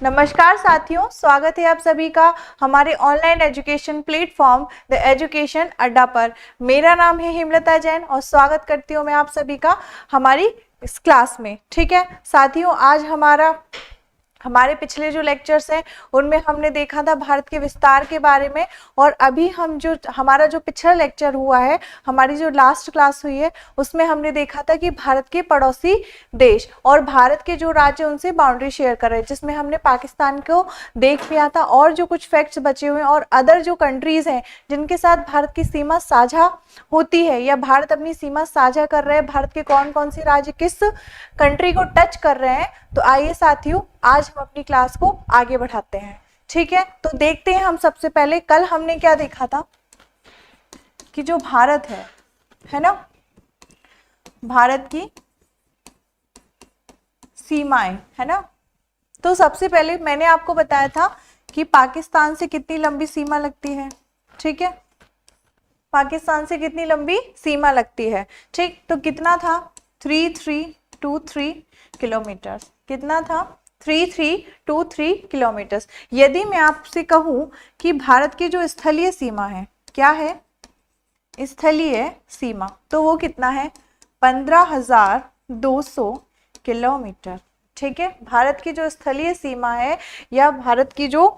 नमस्कार साथियों, स्वागत है आप सभी का हमारे online education platform the education अड्डा पर। मेरा नाम है हेमलता जैन और स्वागत करती हूँ मैं आप सभी का हमारी इस क्लास में। ठीक है साथियों, आज हमारे पिछले जो लेक्चर्स हैं उनमें हमने देखा था भारत के विस्तार के बारे में, और अभी हमारा जो पिछला लेक्चर हुआ है, हमारी जो लास्ट क्लास हुई है, उसमें हमने देखा था कि भारत के पड़ोसी देश और भारत के जो राज्य उनसे बाउंड्री शेयर कर रहे हैं, जिसमें हमने पाकिस्तान को देख लिया था और जो कुछ फैक्ट्स बचे हुए हैं और अदर जो कंट्रीज हैं जिनके साथ भारत की सीमा साझा होती है या भारत अपनी सीमा साझा कर रहे हैं, भारत के कौन कौन से राज्य किस कंट्री को टच कर रहे हैं। तो आइए साथियों, आज हम अपनी क्लास को आगे बढ़ाते हैं। ठीक है, तो देखते हैं हम सबसे पहले कल हमने क्या देखा था कि जो भारत है ना, भारत की सीमाएं है ना। तो सबसे पहले मैंने आपको बताया था कि पाकिस्तान से कितनी लंबी सीमा लगती है। ठीक है, पाकिस्तान से कितनी लंबी सीमा लगती है। ठीक, तो कितना था 3323 किलोमीटर। कितना था 3323 किलोमीटर। यदि मैं आपसे कहूं कि भारत की जो स्थलीय सीमा है, क्या है स्थलीय सीमा, तो वो कितना है 15,200 किलोमीटर। ठीक है, भारत की जो स्थलीय सीमा है या भारत की जो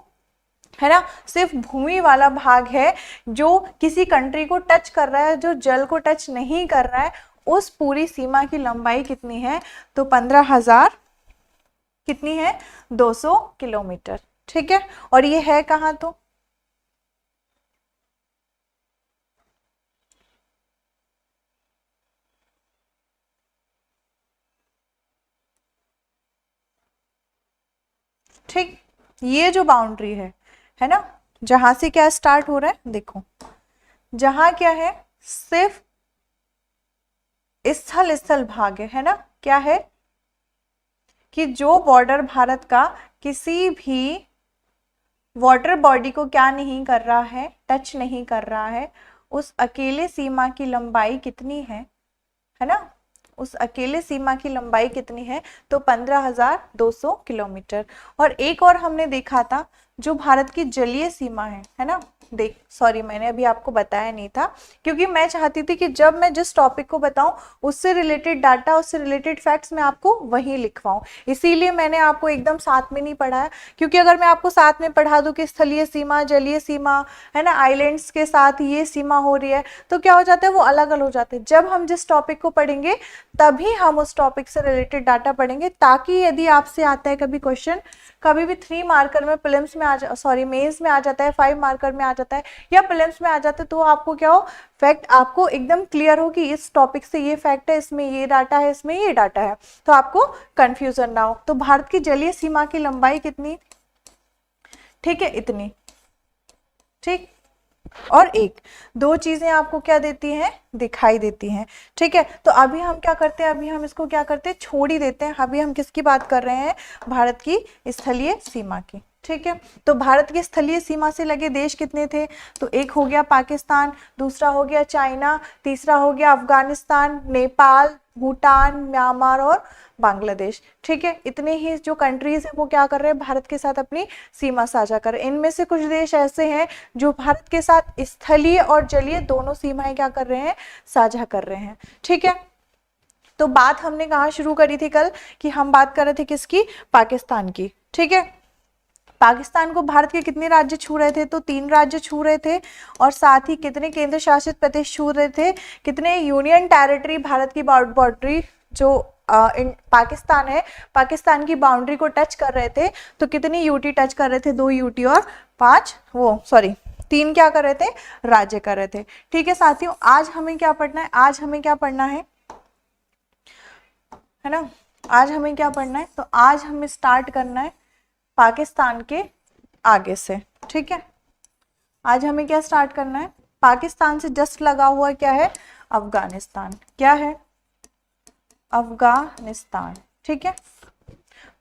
है ना सिर्फ भूमि वाला भाग है जो किसी कंट्री को टच कर रहा है, जो जल को टच नहीं कर रहा है, उस पूरी सीमा की लंबाई कितनी है, तो 15,000 कितनी है 200 किलोमीटर। ठीक है, और ये है कहाँ, तो ठीक, ये जो बाउंड्री है ना, जहां से क्या स्टार्ट हो रहा है, देखो जहां क्या है सिर्फ स्थल स्थल भाग है ना, क्या है कि जो बॉर्डर भारत का किसी भी वाटर बॉडी को क्या नहीं कर रहा है, टच नहीं कर रहा है, उस अकेले सीमा की लंबाई कितनी है ना, उस अकेले सीमा की लंबाई कितनी है, तो 15,200 किलोमीटर। और एक और हमने देखा था जो भारत की जलीय सीमा है ना, देख सॉरी मैंने अभी आपको बताया नहीं था, क्योंकि मैं चाहती थी कि जब मैं जिस टॉपिक को बताऊं उससे रिलेटेड डाटा, उससे रिलेटेड फैक्ट्स मैं आपको वहीं लिखवाऊं, इसीलिए मैंने आपको एकदम साथ में नहीं पढ़ाया। क्योंकि अगर मैं आपको साथ में पढ़ा दूं कि स्थलीय सीमा, जलीय सीमा है ना, आइलैंड्स के साथ ये सीमा हो रही है, तो क्या हो जाता है, वो अलग अलग हो जाते हैं। जब हम जिस टॉपिक को पढ़ेंगे तभी हम उस टॉपिक से रिलेटेड डाटा पढ़ेंगे, ताकि यदि आपसे आता है कभी क्वेश्चन, कभी भी 3 मार्कर में, प्रीलिम्स में मेंस में आ जाता है, 5 मार्कर में आ जाता है या प्रीलिम्स में आ जाता है, तो आपको क्या हो, फैक्ट आपको एकदम क्लियर हो कि इस टॉपिक से ये फैक्ट है, इसमें ये डाटा है, इसमें ये डाटा है, तो आपको कंफ्यूजन ना हो। तो भारत की जलीय सीमा की लंबाई कितनी, ठीक है, इतनी। ठीक, और एक दो चीजें आपको क्या देती हैं, दिखाई देती हैं। ठीक है, तो अभी हम क्या करते हैं, अभी हम इसको क्या करते हैं, छोड़ ही देते हैं। अभी हम किसकी बात कर रहे हैं, भारत की स्थलीय सीमा की। ठीक है, तो भारत की स्थलीय सीमा से लगे देश कितने थे, तो एक हो गया पाकिस्तान, दूसरा हो गया चाइना, तीसरा हो गया अफगानिस्तान, नेपाल, भूटान, म्यांमार और बांग्लादेश। ठीक है, इतने ही जो कंट्रीज हैं वो क्या कर रहे हैं, भारत के साथ अपनी सीमा साझा कर रहे हैं। इनमें से कुछ देश ऐसे हैं जो भारत के साथ स्थलीय और जलीय दोनों सीमाएं क्या कर रहे हैं, साझा कर रहे हैं। ठीक है, तो बात हमने कहाँ शुरू करी थी कल, कि हम बात कर रहे थे किसकी, पाकिस्तान की। ठीक है, पाकिस्तान को भारत के कितने राज्य छू रहे थे, तो 3 राज्य छू रहे थे, और साथ ही कितने केंद्र शासित प्रदेश छू रहे थे, कितने यूनियन टेरिटरी भारत की बाउंड्री जो पाकिस्तान है, पाकिस्तान की बाउंड्री को टच कर रहे थे, तो कितनी यूटी टच कर रहे थे, 2 यूटी और 3 क्या कर रहे थे, राज्य कर रहे थे। ठीक है साथियों, आज हमें क्या पढ़ना है, आज हमें क्या पढ़ना है ना, आज हमें क्या पढ़ना है, तो आज हमें स्टार्ट करना है पाकिस्तान के आगे से। ठीक है, आज हमें क्या स्टार्ट करना है, पाकिस्तान से जस्ट लगा हुआ क्या है, अफगानिस्तान। क्या है, अफगानिस्तान। ठीक है,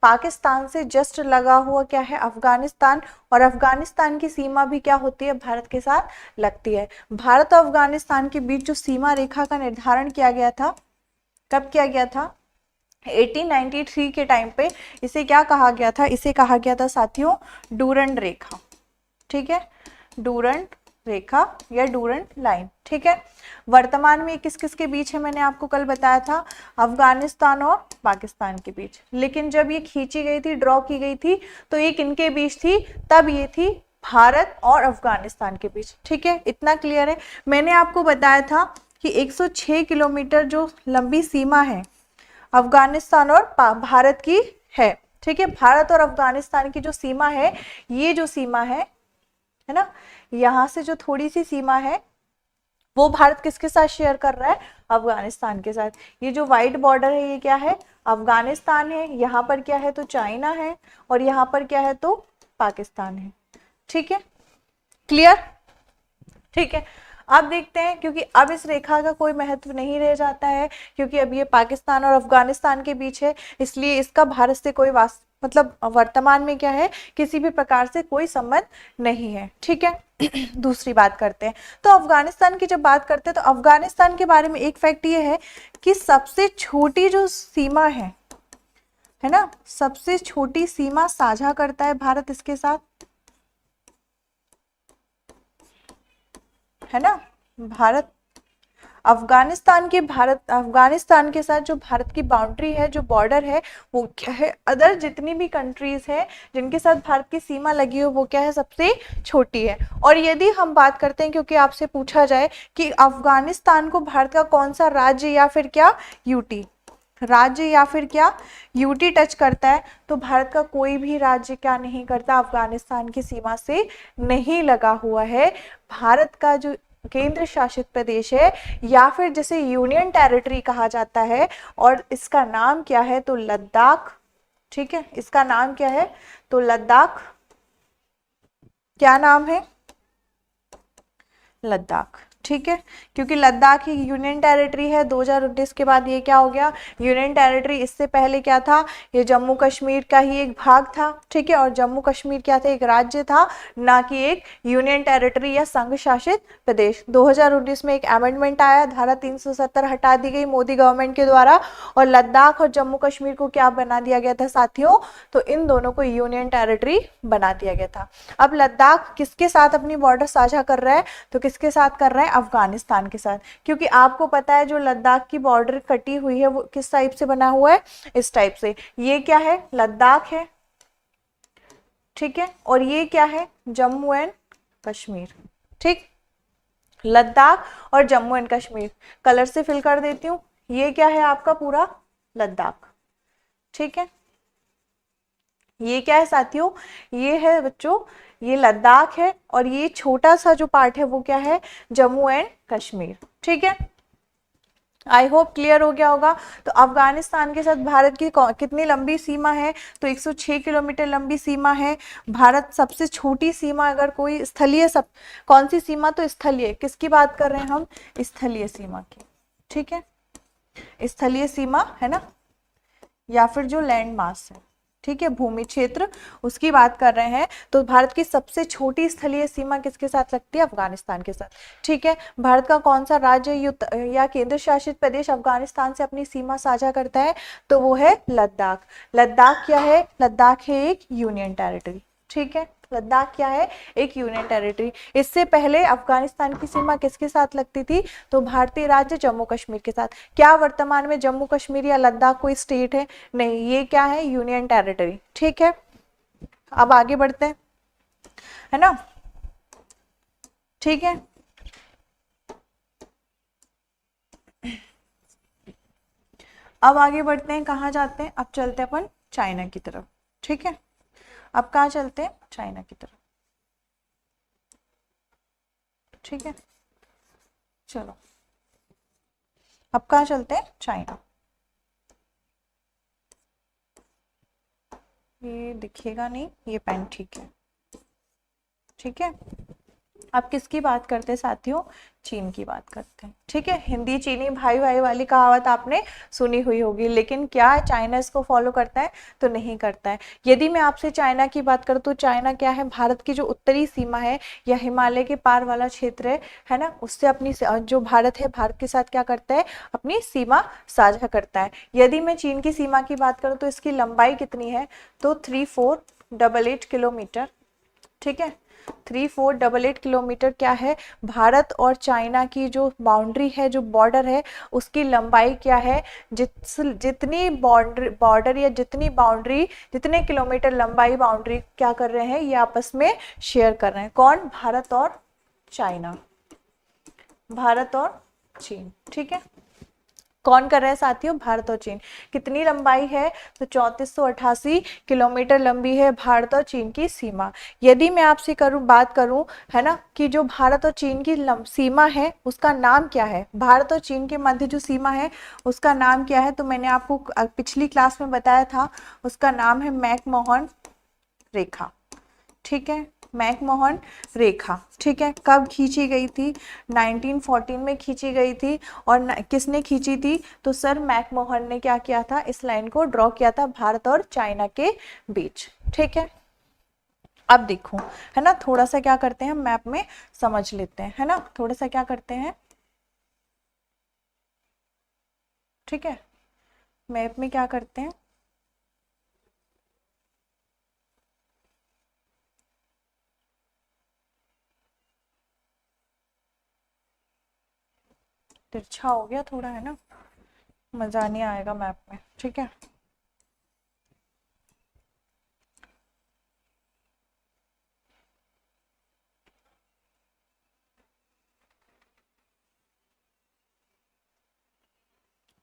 पाकिस्तान से जस्ट लगा हुआ क्या है, अफगानिस्तान, और अफगानिस्तान की सीमा भी क्या होती है, भारत के साथ लगती है। भारत और अफगानिस्तान के बीच जो सीमा रेखा का निर्धारण किया गया था, कब किया गया था, 1893 के टाइम पे इसे क्या कहा गया था, इसे कहा गया था साथियों डूरंड रेखा, ठीक है, डूरंड रेखा या डूरंड लाइन, ठीक है। वर्तमान में किस किस के बीच है, मैंने आपको कल बताया था, अफगानिस्तान और पाकिस्तान के बीच, लेकिन जब ये खींची गई थी, ड्रॉ की गई थी, तो ये किनके बीच थी, तब ये थी भारत और अफगानिस्तान के बीच, ठीक है, इतना क्लियर है। मैंने आपको बताया था कि 106 किलोमीटर जो लंबी सीमा है अफगानिस्तान और भारत की है, ठीक है। भारत और अफगानिस्तान की जो सीमा है, ये जो सीमा है ना, यहां से जो थोड़ी सी सीमा है वो भारत किसके साथ शेयर कर रहा है, अफगानिस्तान के साथ। ये जो व्हाइट बॉर्डर है ये क्या है, अफगानिस्तान है, यहाँ पर क्या है तो चाइना है, और यहाँ पर क्या है तो पाकिस्तान है, ठीक है, क्लियर, ठीक है। अब देखते हैं, क्योंकि अब इस रेखा का कोई महत्व नहीं रह जाता है, क्योंकि अब ये पाकिस्तान और अफगानिस्तान के बीच है, इसलिए इसका भारत से कोई मतलब वर्तमान में क्या है, किसी भी प्रकार से कोई संबंध नहीं है, ठीक है। दूसरी बात करते हैं, तो अफगानिस्तान की जब बात करते हैं तो अफगानिस्तान के बारे में एक फैक्ट ये है कि सबसे छोटी जो सीमा है ना, सबसे छोटी सीमा साझा करता है भारत इसके साथ, है ना। भारत अफगानिस्तान के साथ जो भारत की बाउंड्री है, जो बॉर्डर है, वो क्या है, अदर जितनी भी कंट्रीज है जिनके साथ भारत की सीमा लगी हो, वो क्या है, सबसे छोटी है। और यदि हम बात करते हैं, क्योंकि आपसे पूछा जाए कि अफगानिस्तान को भारत का कौन सा राज्य या फिर क्या यूटी राज्य या फिर क्या यूटी टच करता है, तो भारत का कोई भी राज्य क्या नहीं करता, अफगानिस्तान की सीमा से नहीं लगा हुआ है। भारत का जो केंद्र शासित प्रदेश है या फिर जिसे यूनियन टेरिटरी कहा जाता है, और इसका नाम क्या है तो लद्दाख, ठीक है, इसका नाम क्या है तो लद्दाख, क्या नाम है, लद्दाख, ठीक है, क्योंकि लद्दाख ही यूनियन टेरिटरी है। 2019 के बाद ये क्या हो गया, यूनियन टेरिटरी। इससे पहले क्या था, ये जम्मू कश्मीर का ही एक भाग था, ठीक है, और जम्मू कश्मीर क्या था, एक राज्य था, ना कि एक यूनियन टेरिटरी या संघ शासित प्रदेश। 2019 में एक अमेंडमेंट आया, धारा 370 हटा दी गई मोदी गवर्नमेंट के द्वारा, और लद्दाख और जम्मू कश्मीर को क्या बना दिया गया था साथियों, तो इन दोनों को यूनियन टेरिटरी बना दिया गया था। अब लद्दाख किसके साथ अपनी बॉर्डर साझा कर रहा है, तो किसके साथ कर रहा है, अफगानिस्तान के साथ, क्योंकि आपको पता है जो लद्दाख की बॉर्डर कटी हुई है वो किस टाइप से बना हुआ है, इस टाइप से। ये क्या है, लद्दाख है, ठीक है, और ये क्या है, जम्मू एंड कश्मीर, ठीक, लद्दाख और जम्मू एंड कश्मीर, कलर से फिल कर देती हूँ, ये क्या है आपका पूरा लद्दाख, ठीक है, ये क्या है साथियों, ये है बच्चों, ये लद्दाख है, और ये छोटा सा जो पार्ट है वो क्या है, जम्मू एंड कश्मीर, ठीक है। आई होप क्लियर हो गया होगा। तो अफगानिस्तान के साथ भारत की कितनी लंबी सीमा है, तो 106 किलोमीटर लंबी सीमा है। भारत सबसे छोटी सीमा, अगर कोई स्थलीय कौन सी सीमा, तो स्थलीय, किसकी बात कर रहे हैं हम, स्थलीय सीमा की, ठीक है, स्थलीय सीमा है ना, या फिर जो लैंड मास है, ठीक है, भूमि क्षेत्र, उसकी बात कर रहे हैं। तो भारत की सबसे छोटी स्थलीय सीमा किसके साथ लगती है, अफगानिस्तान के साथ, ठीक है। भारत का कौन सा राज्य या केंद्र शासित प्रदेश अफगानिस्तान से अपनी सीमा साझा करता है, तो वो है लद्दाख। लद्दाख क्या है, लद्दाख है एक यूनियन टेरिटरी, ठीक है, लद्दाख क्या है, एक यूनियन टेरिटरी। इससे पहले अफगानिस्तान की सीमा किसके साथ लगती थी, तो भारतीय राज्य जम्मू कश्मीर के साथ। क्या वर्तमान में जम्मू कश्मीर या लद्दाख कोई स्टेट है, नहीं, ये क्या है, यूनियन टेरिटरी, ठीक है। अब आगे बढ़ते हैं, है ना, ठीक है। अब आगे बढ़ते हैं, कहाँ जाते हैं, अब चलते हैं अपन चाइना की तरफ, ठीक है। अब कहाँ चलते हैं, चाइना की तरफ, ठीक है, चलो अब कहाँ चलते हैं, चाइना। ये दिखेगा नहीं, ये पेन ठीक है, ठीक है, अब किसकी बात करते हैं साथियों, चीन की बात करते हैं। ठीक है, हिंदी चीनी भाई भाई वाली कहावत आपने सुनी हुई होगी, लेकिन क्या चाइना इसको फॉलो करता है, तो नहीं करता है। यदि मैं आपसे चाइना की बात करूँ तो चाइना क्या है, भारत की जो उत्तरी सीमा है या हिमालय के पार वाला क्षेत्र है ना, उससे अपनी जो भारत है, भारत के साथ क्या करता है, अपनी सीमा साझा करता है। यदि मैं चीन की सीमा की बात करूँ तो इसकी लंबाई कितनी है, तो 3488 किलोमीटर। ठीक है, 3488 किलोमीटर क्या है, भारत और चाइना की जो बाउंड्री है, जो बॉर्डर है, उसकी लंबाई क्या है, जितनी बॉर्डर या जितनी बाउंड्री, जितने किलोमीटर लंबाई बाउंड्री क्या कर रहे हैं, ये आपस में शेयर कर रहे हैं। कौन, भारत और चाइना, भारत और चीन। ठीक है, कौन कर रहा है साथियों, भारत और चीन। कितनी लंबाई है, तो 3488 किलोमीटर लंबी है भारत और चीन की सीमा। यदि मैं आपसे बात करूं, है ना, कि जो भारत और चीन की सीमा है उसका नाम क्या है, भारत और चीन के मध्य जो सीमा है उसका नाम क्या है, तो मैंने आपको पिछली क्लास में बताया था, उसका नाम है मैकमोहन रेखा। ठीक है, मैकमोहन रेखा। ठीक है, कब खींची गई थी, 1914 में खींची गई थी। और किसने खींची थी, तो सर मैकमोहन ने क्या किया था, इस लाइन को ड्रॉ किया था भारत और चाइना के बीच। ठीक है, अब देखो, है ना, थोड़ा सा क्या करते हैं, मैप में समझ लेते हैं, है ना, थोड़ा सा क्या करते हैं। ठीक है, मैप में क्या करते हैं, तिरछा हो गया थोड़ा, है ना, मजा नहीं आएगा मैप में। ठीक है,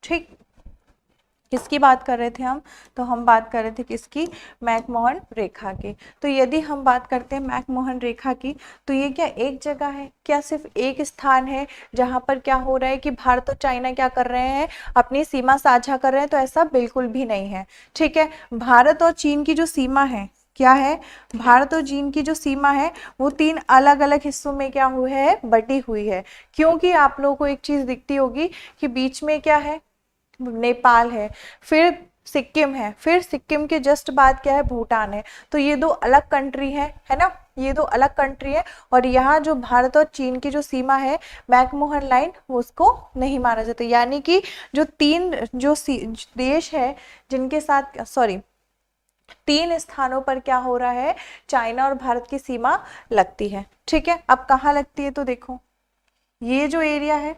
ठीक, किसकी बात कर रहे थे हम, तो हम बात कर रहे थे किसकी, मैकमोहन रेखा की। तो यदि हम बात करते हैं मैकमोहन रेखा की, तो ये क्या एक जगह है, क्या सिर्फ एक स्थान है जहां पर क्या हो रहा है कि भारत और चाइना क्या कर रहे हैं, अपनी सीमा साझा कर रहे हैं, तो ऐसा बिल्कुल भी नहीं है। ठीक है, भारत और चीन की जो सीमा है, क्या है, भारत और चीन की जो सीमा है वो 3 अलग अलग हिस्सों में क्या हुई है, बटी हुई है। क्योंकि आप लोगों को एक चीज दिखती होगी कि बीच में क्या है, नेपाल है, फिर सिक्किम है, फिर सिक्किम के जस्ट बाद क्या है, भूटान है। तो ये दो अलग कंट्री है ना, ये दो अलग कंट्री है। और यहाँ जो भारत और चीन की जो सीमा है, मैकमोहन लाइन, वो उसको नहीं माना जाता। यानी कि जो तीन जो देश है जिनके साथ, सॉरी, 3 स्थानों पर क्या हो रहा है, चाइना और भारत की सीमा लगती है। ठीक है, अब कहाँ लगती है, तो देखो ये जो एरिया है,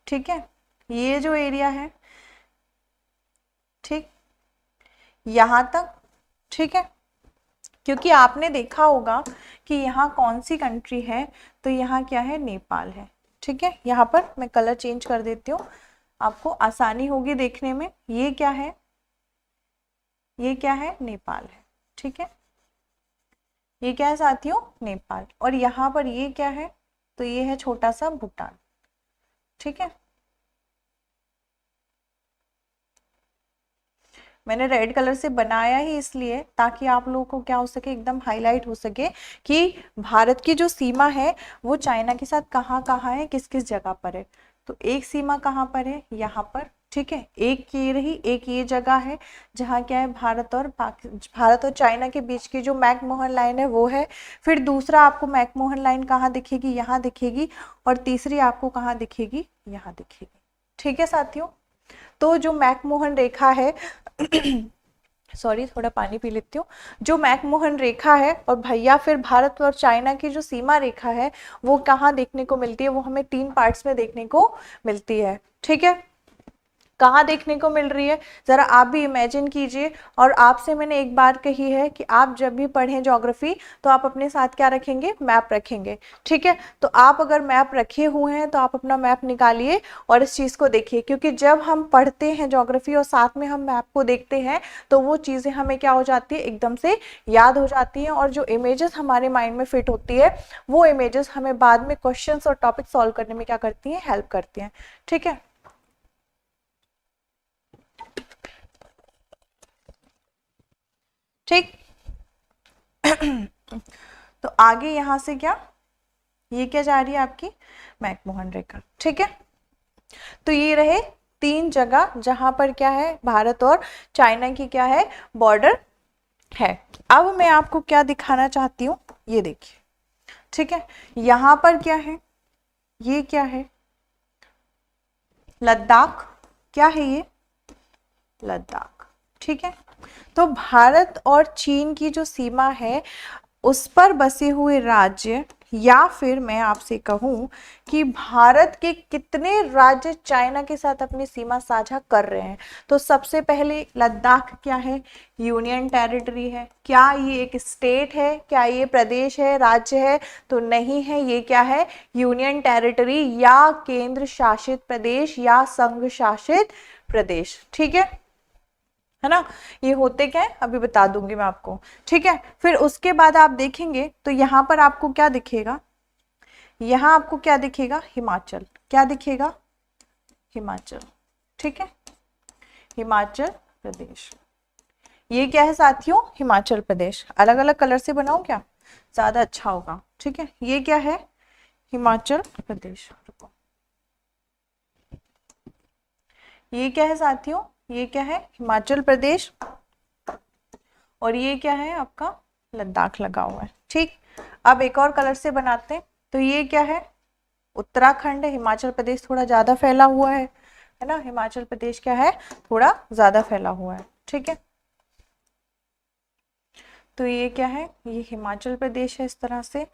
ठीक है, ये जो एरिया है, ठीक, यहां तक। ठीक है, क्योंकि आपने देखा होगा कि यहाँ कौन सी कंट्री है, तो यहाँ क्या है, नेपाल है। ठीक है, यहाँ पर मैं कलर चेंज कर देती हूँ, आपको आसानी होगी देखने में। ये क्या है, ये क्या है, नेपाल है। ठीक है, ये क्या है साथियों, नेपाल। और यहाँ पर ये क्या है, तो ये है छोटा सा भूटान। ठीक है, मैंने रेड कलर से बनाया ही इसलिए ताकि आप लोगों को क्या हो सके, एकदम हाईलाइट हो सके कि भारत की जो सीमा है वो चाइना के साथ कहाँ कहाँ है, किस किस जगह पर है। तो एक सीमा कहाँ पर है, यहाँ पर। ठीक है, एक ये रही, एक ये जगह है जहाँ क्या है, भारत और चाइना के बीच की जो मैकमोहन लाइन है वो है। फिर दूसरा आपको मैकमोहन लाइन कहाँ दिखेगी, यहाँ दिखेगी। और तीसरी आपको कहाँ दिखेगी, यहाँ दिखेगी। ठीक है साथियों, तो जो मैकमोहन रेखा है सॉरी, थोड़ा पानी पी लेती हूँ। जो मैकमोहन रेखा है और भैया फिर भारत और चाइना की जो सीमा रेखा है वो कहाँ देखने को मिलती है, वो हमें 3 पार्ट्स में देखने को मिलती है। ठीक है, कहाँ देखने को मिल रही है, जरा आप भी इमेजिन कीजिए। और आपसे मैंने एक बार कही है कि आप जब भी पढ़ें ज्योग्राफी तो आप अपने साथ क्या रखेंगे, मैप रखेंगे। ठीक है, तो आप अगर मैप रखे हुए हैं तो आप अपना मैप निकालिए और इस चीज़ को देखिए, क्योंकि जब हम पढ़ते हैं ज्योग्राफी और साथ में हम मैप को देखते हैं तो वो चीज़ें हमें क्या हो जाती है, एकदम से याद हो जाती हैं। और जो इमेजेस हमारे माइंड में फिट होती है वो इमेजेस हमें बाद में क्वेश्चन और टॉपिक सॉल्व करने में क्या करती हैं, हेल्प करती हैं। ठीक है, ठीक। तो आगे यहां से क्या, ये क्या जा रही है आपकी मैकमोहन रेखा, ठीक है। तो ये रहे 3 जगह जहां पर क्या है भारत और चाइना की क्या है बॉर्डर है। अब मैं आपको क्या दिखाना चाहती हूँ, ये देखिए, ठीक है। यहां पर क्या है, ये क्या है, लद्दाख, क्या है ये, लद्दाख, ठीक है। तो भारत और चीन की जो सीमा है उस पर बसे हुए राज्य, या फिर मैं आपसे कहूं कि भारत के कितने राज्य चाइना के साथ अपनी सीमा साझा कर रहे हैं। तो सबसे पहले लद्दाख क्या है, यूनियन टेरिटरी है। क्या ये एक स्टेट है, क्या ये प्रदेश है, राज्य है, तो नहीं है। ये क्या है, यूनियन टेरिटरी या केंद्र शासित प्रदेश या संघ शासित प्रदेश, ठीक है ना। ये होते क्या है अभी बता दूंगी मैं आपको, ठीक है। फिर उसके बाद आप देखेंगे तो यहाँ पर आपको क्या दिखेगा, यहाँ आपको क्या दिखेगा, हिमाचल, क्या दिखेगा, हिमाचल, ठीक है, हिमाचल प्रदेश। ये क्या है साथियों, हिमाचल प्रदेश। अलग अलग कलर से बनाऊं क्या, ज्यादा अच्छा होगा, ठीक है। ये क्या है, हिमाचल प्रदेश। ये क्या है साथियों, ये क्या है, हिमाचल प्रदेश, और ये क्या है आपका लद्दाख लगा हुआ है, ठीक। अब एक और कलर से बनाते हैं। तो ये क्या है, उत्तराखंड है। हिमाचल प्रदेश थोड़ा ज्यादा फैला हुआ है ना, हिमाचल प्रदेश क्या है, थोड़ा ज्यादा फैला हुआ है, ठीक है। तो ये क्या है, ये हिमाचल प्रदेश है इस तरह से,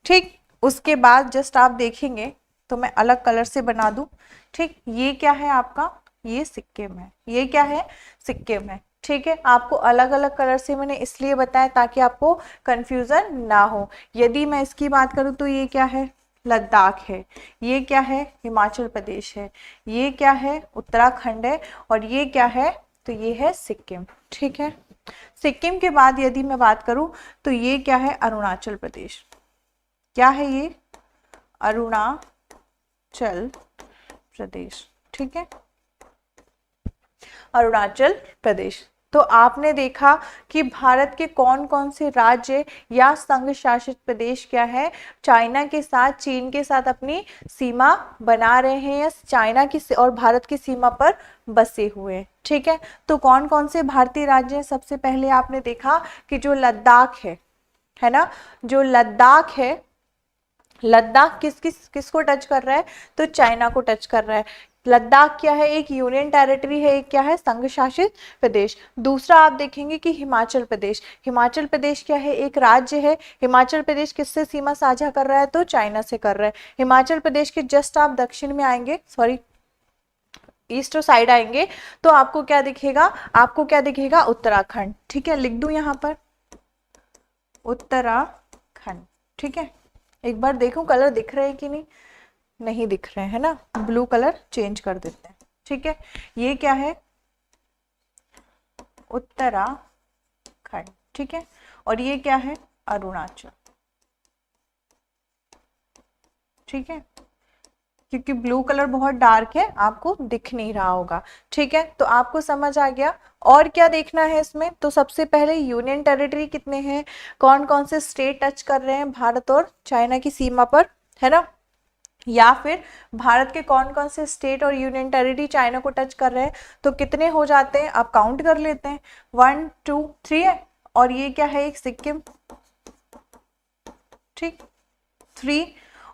ठीक। उसके बाद जस्ट आप देखेंगे तो मैं अलग कलर से बना दूं, ठीक। ये क्या है आपका, ये सिक्किम है। ये क्या है, सिक्किम है, ठीक है। आपको अलग अलग कलर से मैंने इसलिए बताया ताकि आपको कंफ्यूजन ना हो। यदि मैं इसकी बात करूं तो ये क्या है, लद्दाख है। ये क्या है, हिमाचल प्रदेश है। ये क्या है, उत्तराखंड है। और ये क्या है, तो ये है सिक्किम, ठीक है। सिक्किम के बाद यदि मैं बात करूं तो ये क्या है, अरुणाचल प्रदेश। क्या है ये, अरुणाचल प्रदेश, ठीक है, अरुणाचल प्रदेश। तो आपने देखा कि भारत के कौन कौन से राज्य या संघ शासित प्रदेश क्या है, चाइना के साथ, चीन के साथ अपनी सीमा बना रहे हैं या चाइना की और भारत की सीमा पर बसे हुए हैं, ठीक है। तो कौन कौन से भारतीय राज्य हैं, सबसे पहले आपने देखा कि जो लद्दाख है ना, जो लद्दाख है, लद्दाख किसको टच कर रहा है, तो चाइना को टच कर रहा है। लद्दाख क्या है, एक यूनियन टेरिटरी है, एक क्या है, संघ शासित प्रदेश। दूसरा आप देखेंगे कि हिमाचल प्रदेश, हिमाचल प्रदेश क्या है, एक राज्य है। हिमाचल प्रदेश किससे सीमा साझा कर रहा है, तो चाइना से कर रहा है। हिमाचल प्रदेश के जस्ट आप दक्षिण में आएंगे, सॉरी ईस्ट साइड आएंगे तो आपको क्या दिखेगा, आपको क्या दिखेगा, उत्तराखंड, ठीक है। लिख दूं यहाँ पर उत्तराखंड, ठीक है। एक बार देखो कलर दिख रहे हैं कि नहीं, नहीं दिख रहे हैं, है ना, ब्लू कलर चेंज कर देते हैं, ठीक है। ये क्या है, उत्तराखंड, ठीक है। और ये क्या है, अरुणाचल, ठीक है। क्योंकि ब्लू कलर बहुत डार्क है आपको दिख नहीं रहा होगा, ठीक है। तो आपको समझ आ गया। और क्या देखना है इसमें, तो सबसे पहले यूनियन टेरिटरी कितने हैं, कौन कौन से स्टेट टच कर रहे हैं भारत और चाइना की सीमा पर, है ना, या फिर भारत के कौन कौन से स्टेट और यूनियन टेरिटरी चाइना को टच कर रहे हैं, तो कितने हो जाते हैं आप काउंट कर लेते हैं, 1 2 3 है। और ये क्या है, एक सिक्किम, ठीक, 3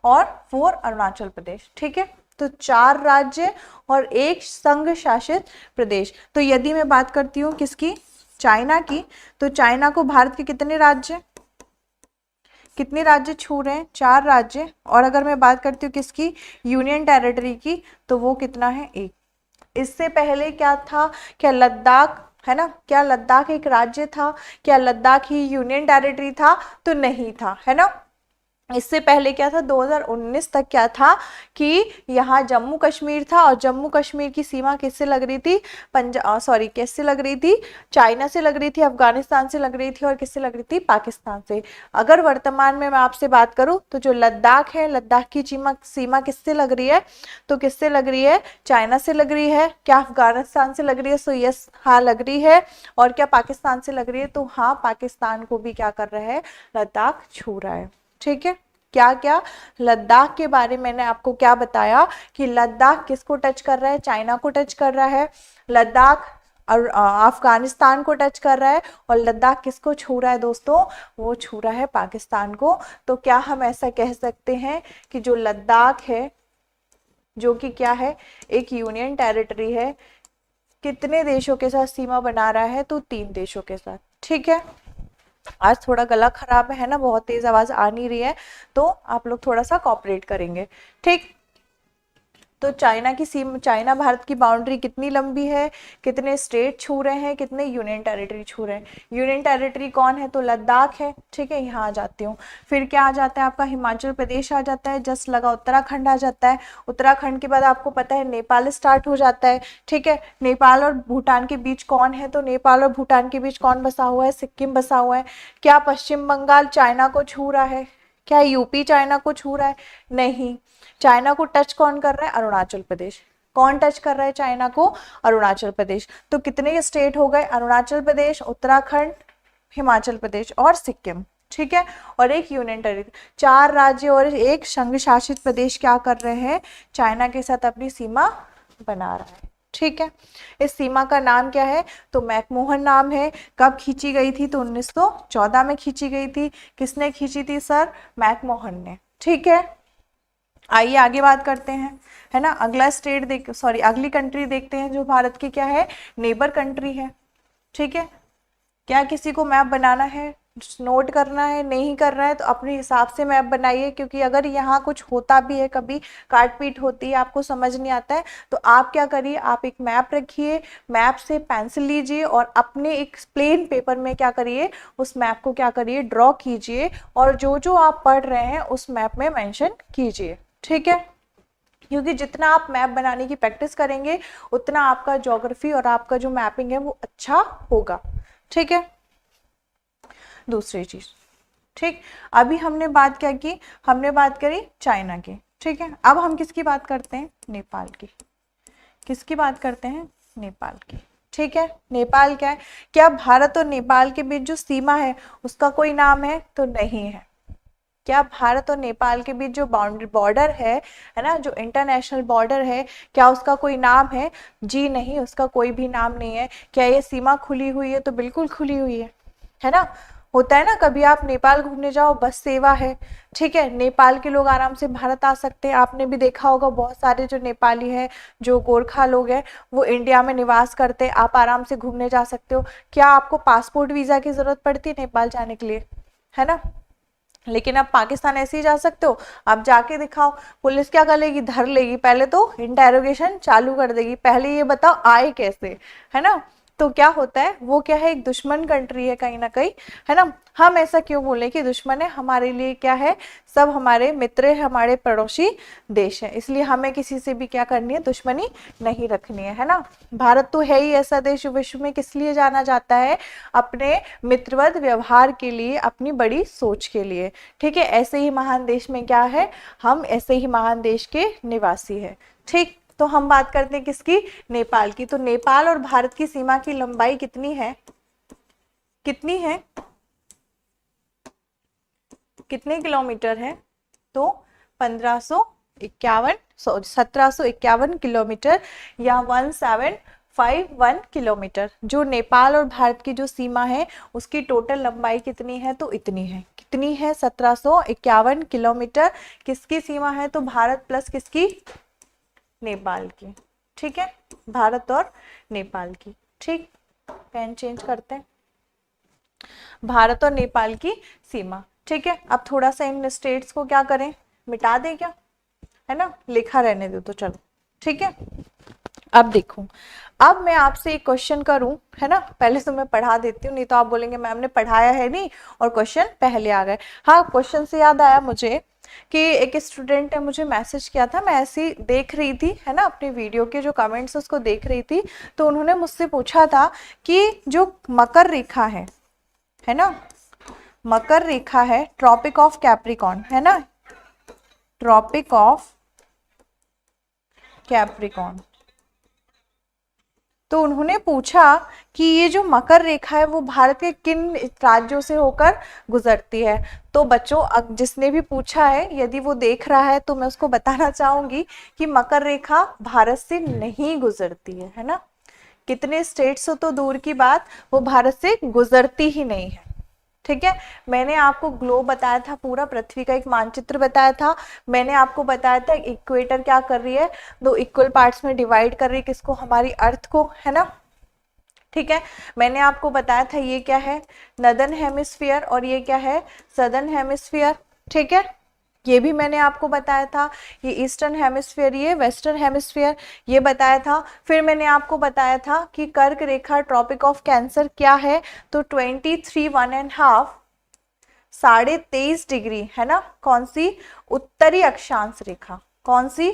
और 4 अरुणाचल प्रदेश, ठीक है। तो 4 राज्य और एक संघ शासित प्रदेश। तो यदि मैं बात करती हूँ किसकी, चाइना की, तो चाइना को भारत के कितने राज्य, कितने राज्य छू रहे हैं, 4 राज्य। और अगर मैं बात करती हूँ किसकी, यूनियन टेरिटरी की, तो वो कितना है, 1। इससे पहले क्या था, क्या लद्दाख, है ना, क्या लद्दाख एक राज्य था, क्या लद्दाख ही यूनियन टेरिटरी था, तो नहीं था, है ना। इससे पहले क्या था, 2019 तक क्या था कि यहाँ जम्मू कश्मीर था, और जम्मू कश्मीर की सीमा किससे लग रही थी, किससे लग रही थी, चाइना से लग रही थी, अफगानिस्तान से लग रही थी, और किससे लग रही थी, पाकिस्तान से। अगर वर्तमान में मैं आपसे बात करूं तो जो लद्दाख है, लद्दाख की सीमा किससे लग रही है, तो किससे लग रही है, चाइना से लग रही है। क्या अफगानिस्तान से लग रही है, सो यस, हाँ लग रही है। और क्या पाकिस्तान से लग रही है, तो हाँ पाकिस्तान को भी क्या कर रहा है, लद्दाख छू रहा है, ठीक है। क्या क्या? लद्दाख के बारे में मैंने आपको क्या बताया कि लद्दाख किसको टच कर रहा है? चाइना को टच कर रहा है। लद्दाख और अफगानिस्तान को टच कर रहा है। और लद्दाख किसको छू रहा है दोस्तों? वो छू रहा है पाकिस्तान को। तो क्या हम ऐसा कह सकते हैं कि जो लद्दाख है, जो कि क्या है, एक यूनियन टेरिटरी है, कितने देशों के साथ सीमा बना रहा है? तो 3 देशों के साथ। ठीक है। आज थोड़ा गला खराब है ना, बहुत तेज आवाज आ नहीं रही है, तो आप लोग थोड़ा सा कॉपरेट करेंगे। ठीक। तो चाइना की सीमा, चाइना भारत की बाउंड्री कितनी लंबी है? कितने स्टेट छू रहे हैं? कितने यूनियन टेरिटरी छू रहे हैं? यूनियन टेरिटरी कौन है? तो लद्दाख है। ठीक है, यहाँ आ जाती हूँ। फिर क्या आ जाता है आपका? हिमाचल प्रदेश आ जाता है, जस्ट लगा उत्तराखंड आ जाता है। उत्तराखंड के बाद आपको पता है नेपाल स्टार्ट हो जाता है। ठीक है, नेपाल और भूटान के बीच कौन है? तो नेपाल और भूटान के बीच कौन बसा हुआ है? सिक्किम बसा हुआ है। क्या पश्चिम बंगाल चाइना को छू रहा है? क्या यूपी चाइना को छू रहा है? नहीं। चाइना को टच कौन कर रहा है? अरुणाचल प्रदेश। कौन टच कर रहा है चाइना को? अरुणाचल प्रदेश। तो कितने स्टेट हो गए? अरुणाचल प्रदेश, उत्तराखंड, हिमाचल प्रदेश और सिक्किम। ठीक है, और एक यूनियन टेरिटरी। 4 राज्य और एक संघ शासित प्रदेश क्या कर रहे हैं? चाइना के साथ अपनी सीमा बना रहा है। ठीक है, इस सीमा का नाम क्या है? तो मैकमोहन नाम है। कब खींची गई थी? तो 1914 में खींची गई थी। किसने खींची थी सर? मैकमोहन ने। ठीक है, आइए आगे बात करते हैं, है ना। अगला स्टेट देख, सॉरी अगली कंट्री देखते हैं जो भारत की क्या है? नेबर कंट्री है। ठीक है, क्या किसी को मैप बनाना है, नोट करना है? नहीं करना है तो अपने हिसाब से मैप बनाइए, क्योंकि अगर यहाँ कुछ होता भी है, कभी काट पीट होती है, आपको समझ नहीं आता है, तो आप क्या करिए, आप एक मैप रखिए, मैप से पेंसिल लीजिए और अपने एक प्लेन पेपर में क्या करिए, उस मैप को क्या करिए, ड्रॉ कीजिए और जो जो आप पढ़ रहे हैं उस मैप में मेंशन कीजिए। ठीक है, क्योंकि जितना आप मैप बनाने की प्रैक्टिस करेंगे उतना आपका ज्योग्राफी और आपका जो मैपिंग है वो अच्छा होगा। ठीक है, दूसरी चीज। ठीक, अभी हमने बात क्या की? हमने बात करी चाइना की। ठीक है, अब हम किसकी बात करते हैं? नेपाल की। किसकी बात करते हैं? नेपाल की। ठीक है, नेपाल क्या है? क्या भारत और नेपाल के बीच जो सीमा है उसका कोई नाम है? तो नहीं है। क्या भारत और नेपाल के बीच जो बाउंड्री बॉर्डर है ना, जो इंटरनेशनल बॉर्डर है, क्या उसका कोई नाम है? जी नहीं, उसका कोई भी नाम नहीं है। क्या ये सीमा खुली हुई है? तो बिल्कुल खुली हुई है ना। होता है ना, कभी आप नेपाल घूमने जाओ, बस सेवा है। ठीक है, नेपाल के लोग आराम से भारत आ सकते हैं। आपने भी देखा होगा बहुत सारे जो नेपाली हैं, जो गोरखा लोग हैं, वो इंडिया में निवास करते हैं। आप आराम से घूमने जा सकते हो। क्या आपको पासपोर्ट वीजा की जरूरत पड़ती है नेपाल जाने के लिए? है ना। लेकिन आप पाकिस्तान ऐसे ही जा सकते हो। आप जाके दिखाओ, पुलिस क्या कर लेगी? धर लेगी। पहले तो इंटेरोगेशन चालू कर देगी, पहले ये बताओ आए कैसे, है ना। तो क्या होता है, वो क्या है, एक दुश्मन कंट्री है कहीं ना कहीं, है ना। हम ऐसा क्यों बोले कि दुश्मन है? हमारे लिए क्या है, सब हमारे मित्र है, हमारे पड़ोसी देश है, इसलिए हमें किसी से भी क्या करनी है, दुश्मनी नहीं रखनी है ना। भारत तो है ही ऐसा देश जो विश्व में किस लिए जाना जाता है? अपने मित्रवत व्यवहार के लिए, अपनी बड़ी सोच के लिए। ठीक है, ऐसे ही महान देश में क्या है, हम ऐसे ही महान देश के निवासी है। ठीक, तो हम बात करते हैं किसकी? नेपाल की। तो नेपाल और भारत की सीमा की लंबाई कितनी है? कितनी है? कितने किलोमीटर है? तो 1751 किलोमीटर या 1751 किलोमीटर। जो नेपाल और भारत की जो सीमा है उसकी टोटल लंबाई कितनी है? तो इतनी है। कितनी है? 1751 किलोमीटर। किसकी सीमा है? तो भारत प्लस किसकी? नेपाल की। ठीक है, भारत और नेपाल की। ठीक, पेन चेंज करते हैं। भारत और नेपाल की सीमा। ठीक है, अब थोड़ा सा इन स्टेट्स को क्या करें, मिटा दें क्या, है ना, लिखा रहने दो तो चलो। ठीक है, अब देखो, अब मैं आपसे एक क्वेश्चन करूं, है ना। पहले तो मैं पढ़ा देती हूँ, नहीं तो आप बोलेंगे मैम ने पढ़ाया है नहीं और क्वेश्चन पहले आ गए। हाँ, क्वेश्चन से याद आया मुझे कि एक स्टूडेंट ने मुझे मैसेज किया था, मैं ऐसी देख रही थी, है ना, अपनी वीडियो के जो कमेंट्स उसको देख रही थी, तो उन्होंने मुझसे पूछा था कि जो मकर रेखा है ना, मकर रेखा है, ट्रॉपिक ऑफ कैप्रिकॉन, है ना, ट्रॉपिक ऑफ कैप्रिकॉन, तो उन्होंने पूछा कि ये जो मकर रेखा है वो भारत के किन राज्यों से होकर गुजरती है। तो बच्चों जिसने भी पूछा है यदि वो देख रहा है तो मैं उसको बताना चाहूंगी कि मकर रेखा भारत से नहीं गुजरती है ना। कितने स्टेट्स हो तो दूर की बात, वो भारत से गुजरती ही नहीं है। ठीक है, मैंने आपको ग्लोब बताया था, पूरा पृथ्वी का एक मानचित्र बताया था। मैंने आपको बताया था इक्वेटर क्या कर रही है, दो इक्वल पार्ट्स में डिवाइड कर रही है किसको, हमारी अर्थ को, है ना। ठीक है, मैंने आपको बताया था ये क्या है, नदर्न हेमिस्फीयर, और ये क्या है, सदर्न हेमिस्फीयर। ठीक है, ये भी मैंने आपको बताया था, ये ईस्टर्न हेमिस्फीयर, ये वेस्टर्न हेमिस्फीयर, ये बताया था। फिर मैंने आपको बताया था कि कर्क रेखा ट्रॉपिक ऑफ कैंसर क्या है, तो 23 1.5 23.5 डिग्री है ना। कौन सी, उत्तरी अक्षांश रेखा, कौन सी,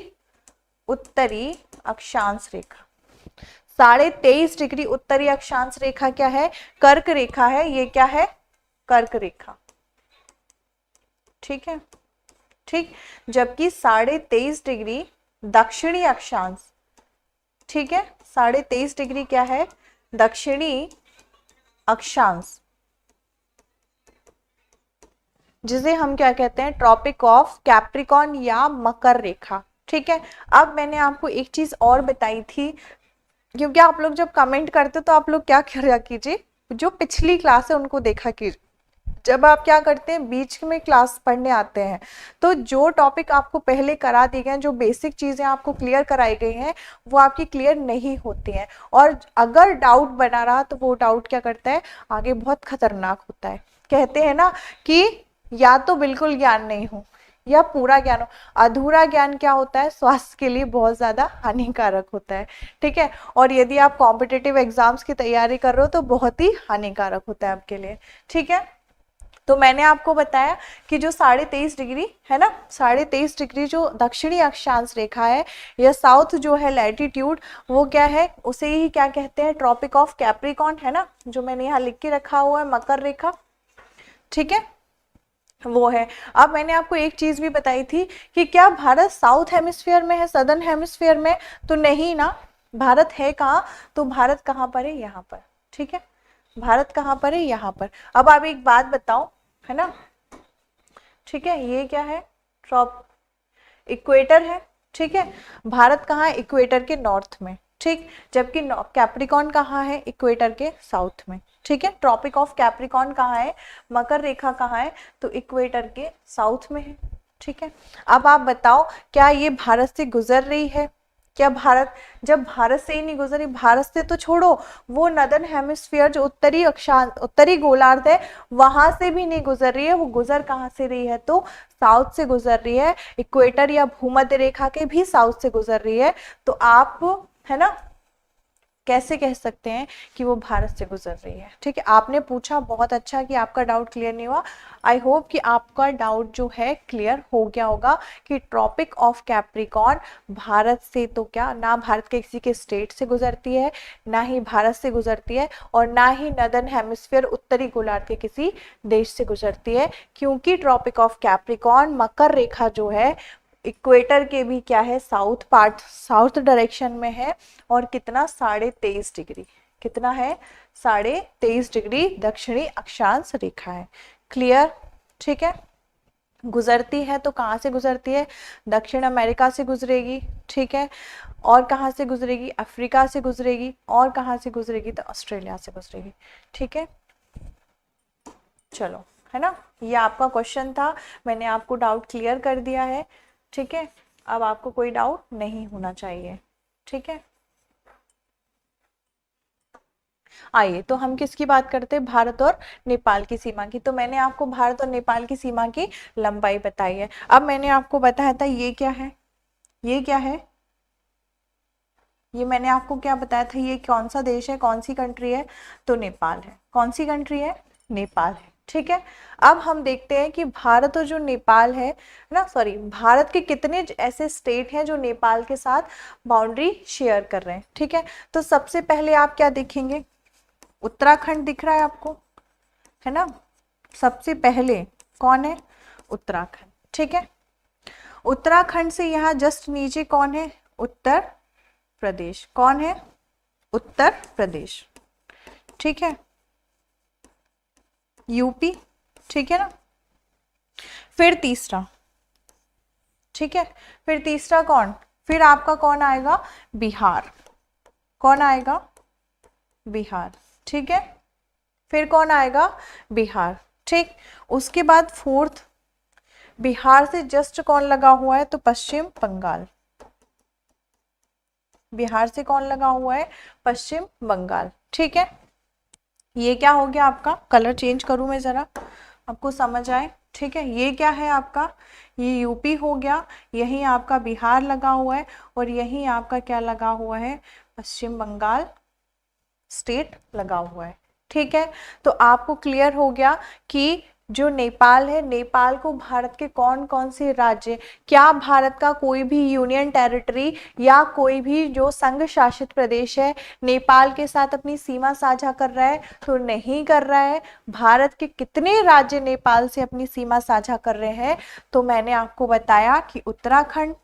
उत्तरी अक्षांश रेखा। 23.5 डिग्री उत्तरी अक्षांश रेखा क्या है, कर्क रेखा है, ये क्या है, कर्क रेखा। ठीक है, ठीक, जबकि 23.5 डिग्री दक्षिणी अक्षांश, ठीक है, 23.5 डिग्री क्या है, दक्षिणी अक्षांश, जिसे हम क्या कहते हैं, ट्रॉपिक ऑफ कैप्रिकॉन या मकर रेखा। ठीक है, अब मैंने आपको एक चीज और बताई थी, क्योंकि आप लोग जब कमेंट करते तो आप लोग क्या किया कीजिए, जो पिछली क्लास है उनको देखा कीजिए। जब आप क्या करते हैं, बीच में क्लास पढ़ने आते हैं, तो जो टॉपिक आपको पहले करा दिए गए, जो बेसिक चीजें आपको क्लियर कराई गई हैं, वो आपकी क्लियर नहीं होती हैं, और अगर डाउट बना रहा तो वो डाउट क्या करता है, आगे बहुत खतरनाक होता है। कहते हैं ना कि या तो बिल्कुल ज्ञान नहीं हो या पूरा ज्ञान हो, अधूरा ज्ञान क्या होता है, स्वास्थ्य के लिए बहुत ज्यादा हानिकारक होता है। ठीक है, और यदि आप कॉम्पिटिटिव एग्जाम्स की तैयारी कर रहे हो तो बहुत ही हानिकारक होता है आपके लिए। ठीक है, तो मैंने आपको बताया कि जो 23.5 डिग्री है ना, 23.5 डिग्री जो दक्षिणी अक्षांश रेखा है, या साउथ जो है लैटिट्यूड, वो क्या है, उसे ही क्या कहते हैं, ट्रॉपिक ऑफ कैप्रिकॉन, है ना, जो मैंने यहाँ लिख के रखा हुआ है, मकर रेखा। ठीक है, वो है। अब मैंने आपको एक चीज भी बताई थी कि क्या भारत साउथ हेमिस्फीयर में है, सदर्न हेमिस्फीयर में, तो नहीं ना, भारत है कहाँ, तो भारत कहाँ पर है, यहाँ पर। ठीक है, भारत कहाँ पर है, यहाँ पर। अब आप एक बात बताओ, है ना, ठीक है, ये क्या है, ट्रॉप इक्वेटर है। ठीक है, भारत कहाँ है, इक्वेटर के नॉर्थ में। ठीक, जबकि कैप्रिकॉन कहाँ है, इक्वेटर के साउथ में। ठीक है, ट्रॉपिक ऑफ कैप्रिकॉन कहाँ है, मकर रेखा कहाँ है, तो इक्वेटर के साउथ में है। ठीक है, अब आप बताओ क्या ये भारत से गुजर रही है, क्या भारत, जब भारत से ही नहीं गुजरी, भारत से तो छोड़ो, वो नदर्न हेमिस्फीयर जो उत्तरी अक्षांश, उत्तरी गोलार्ध है, वहां से भी नहीं गुजर रही है, वो गुजर कहाँ से रही है, तो साउथ से गुजर रही है, इक्वेटर या भूमध्य रेखा के भी साउथ से गुजर रही है। तो आप, है ना, कैसे कह सकते हैं कि वो भारत से गुजर रही है। ठीक है, आपने पूछा, बहुत अच्छा कि आपका डाउट क्लियर नहीं हुआ। आई होप कि आपका डाउट जो है क्लियर हो गया होगा कि ट्रॉपिक ऑफ कैप्रिकॉन भारत से तो क्या, ना भारत के किसी के स्टेट से गुजरती है, ना ही भारत से गुजरती है, और ना ही नदर्न हेमिस्फीयर उत्तरी गोलार्ध के किसी देश से गुजरती है, क्योंकि ट्रॉपिक ऑफ कैप्रिकॉन मकर रेखा जो है इक्वेटर के भी क्या है, साउथ पार्ट, साउथ डायरेक्शन में है, और कितना, 23.5 डिग्री, कितना है, 23.5 डिग्री दक्षिणी अक्षांश रेखा है। क्लियर, ठीक है, गुजरती है तो कहाँ से गुजरती है, दक्षिण अमेरिका से गुजरेगी। ठीक है, और कहाँ से गुजरेगी, अफ्रीका से गुजरेगी, और कहाँ से गुजरेगी, तो ऑस्ट्रेलिया से गुजरेगी। ठीक है, चलो, है ना, ये आपका क्वेश्चन था, मैंने आपको डाउट क्लियर कर दिया है। ठीक है, अब आपको कोई डाउट नहीं होना चाहिए। ठीक है, आइए तो हम किसकी बात करते हैं, भारत और नेपाल की सीमा की। तो मैंने आपको भारत और नेपाल की सीमा की लंबाई बताई है। अब मैंने आपको बताया था ये क्या है, ये क्या है, ये मैंने आपको क्या बताया था, ये कौन सा देश है, कौन सी कंट्री है, तो नेपाल है। कौन सी कंट्री है, नेपाल है। ठीक है, अब हम देखते हैं कि भारत और जो नेपाल है ना, सॉरी, भारत के कितने ऐसे स्टेट हैं जो नेपाल के साथ बाउंड्री शेयर कर रहे हैं। ठीक है, तो सबसे पहले आप क्या देखेंगे, उत्तराखंड दिख रहा है आपको, है ना, सबसे पहले कौन है, उत्तराखंड। ठीक है, उत्तराखंड से यहाँ जस्ट नीचे कौन है, उत्तर प्रदेश। कौन है, उत्तर प्रदेश, ठीक है, यूपी, ठीक है ना। फिर तीसरा, ठीक है, फिर तीसरा कौन, फिर आपका कौन आएगा, बिहार, कौन आएगा, बिहार, ठीक है, फिर कौन आएगा, बिहार, ठीक। उसके बाद फोर्थ, बिहार से जस्ट कौन लगा हुआ है, तो पश्चिम बंगाल, बिहार से कौन लगा हुआ है, पश्चिम बंगाल, ठीक है। ये क्या हो गया आपका, कलर चेंज करूं मैं जरा आपको समझ आए, ठीक है। ये क्या है आपका, ये यूपी हो गया, यहीं आपका बिहार लगा हुआ है, और यहीं आपका क्या लगा हुआ है, पश्चिम बंगाल स्टेट लगा हुआ है, ठीक है। तो आपको क्लियर हो गया कि जो नेपाल है, नेपाल को भारत के कौन कौन से राज्य, क्या भारत का कोई भी यूनियन टेरिटरी या कोई भी जो संघ शासित प्रदेश है नेपाल के साथ अपनी सीमा साझा कर रहा है, तो नहीं कर रहा है। भारत के कितने राज्य नेपाल से अपनी सीमा साझा कर रहे हैं, तो मैंने आपको बताया कि उत्तराखंड,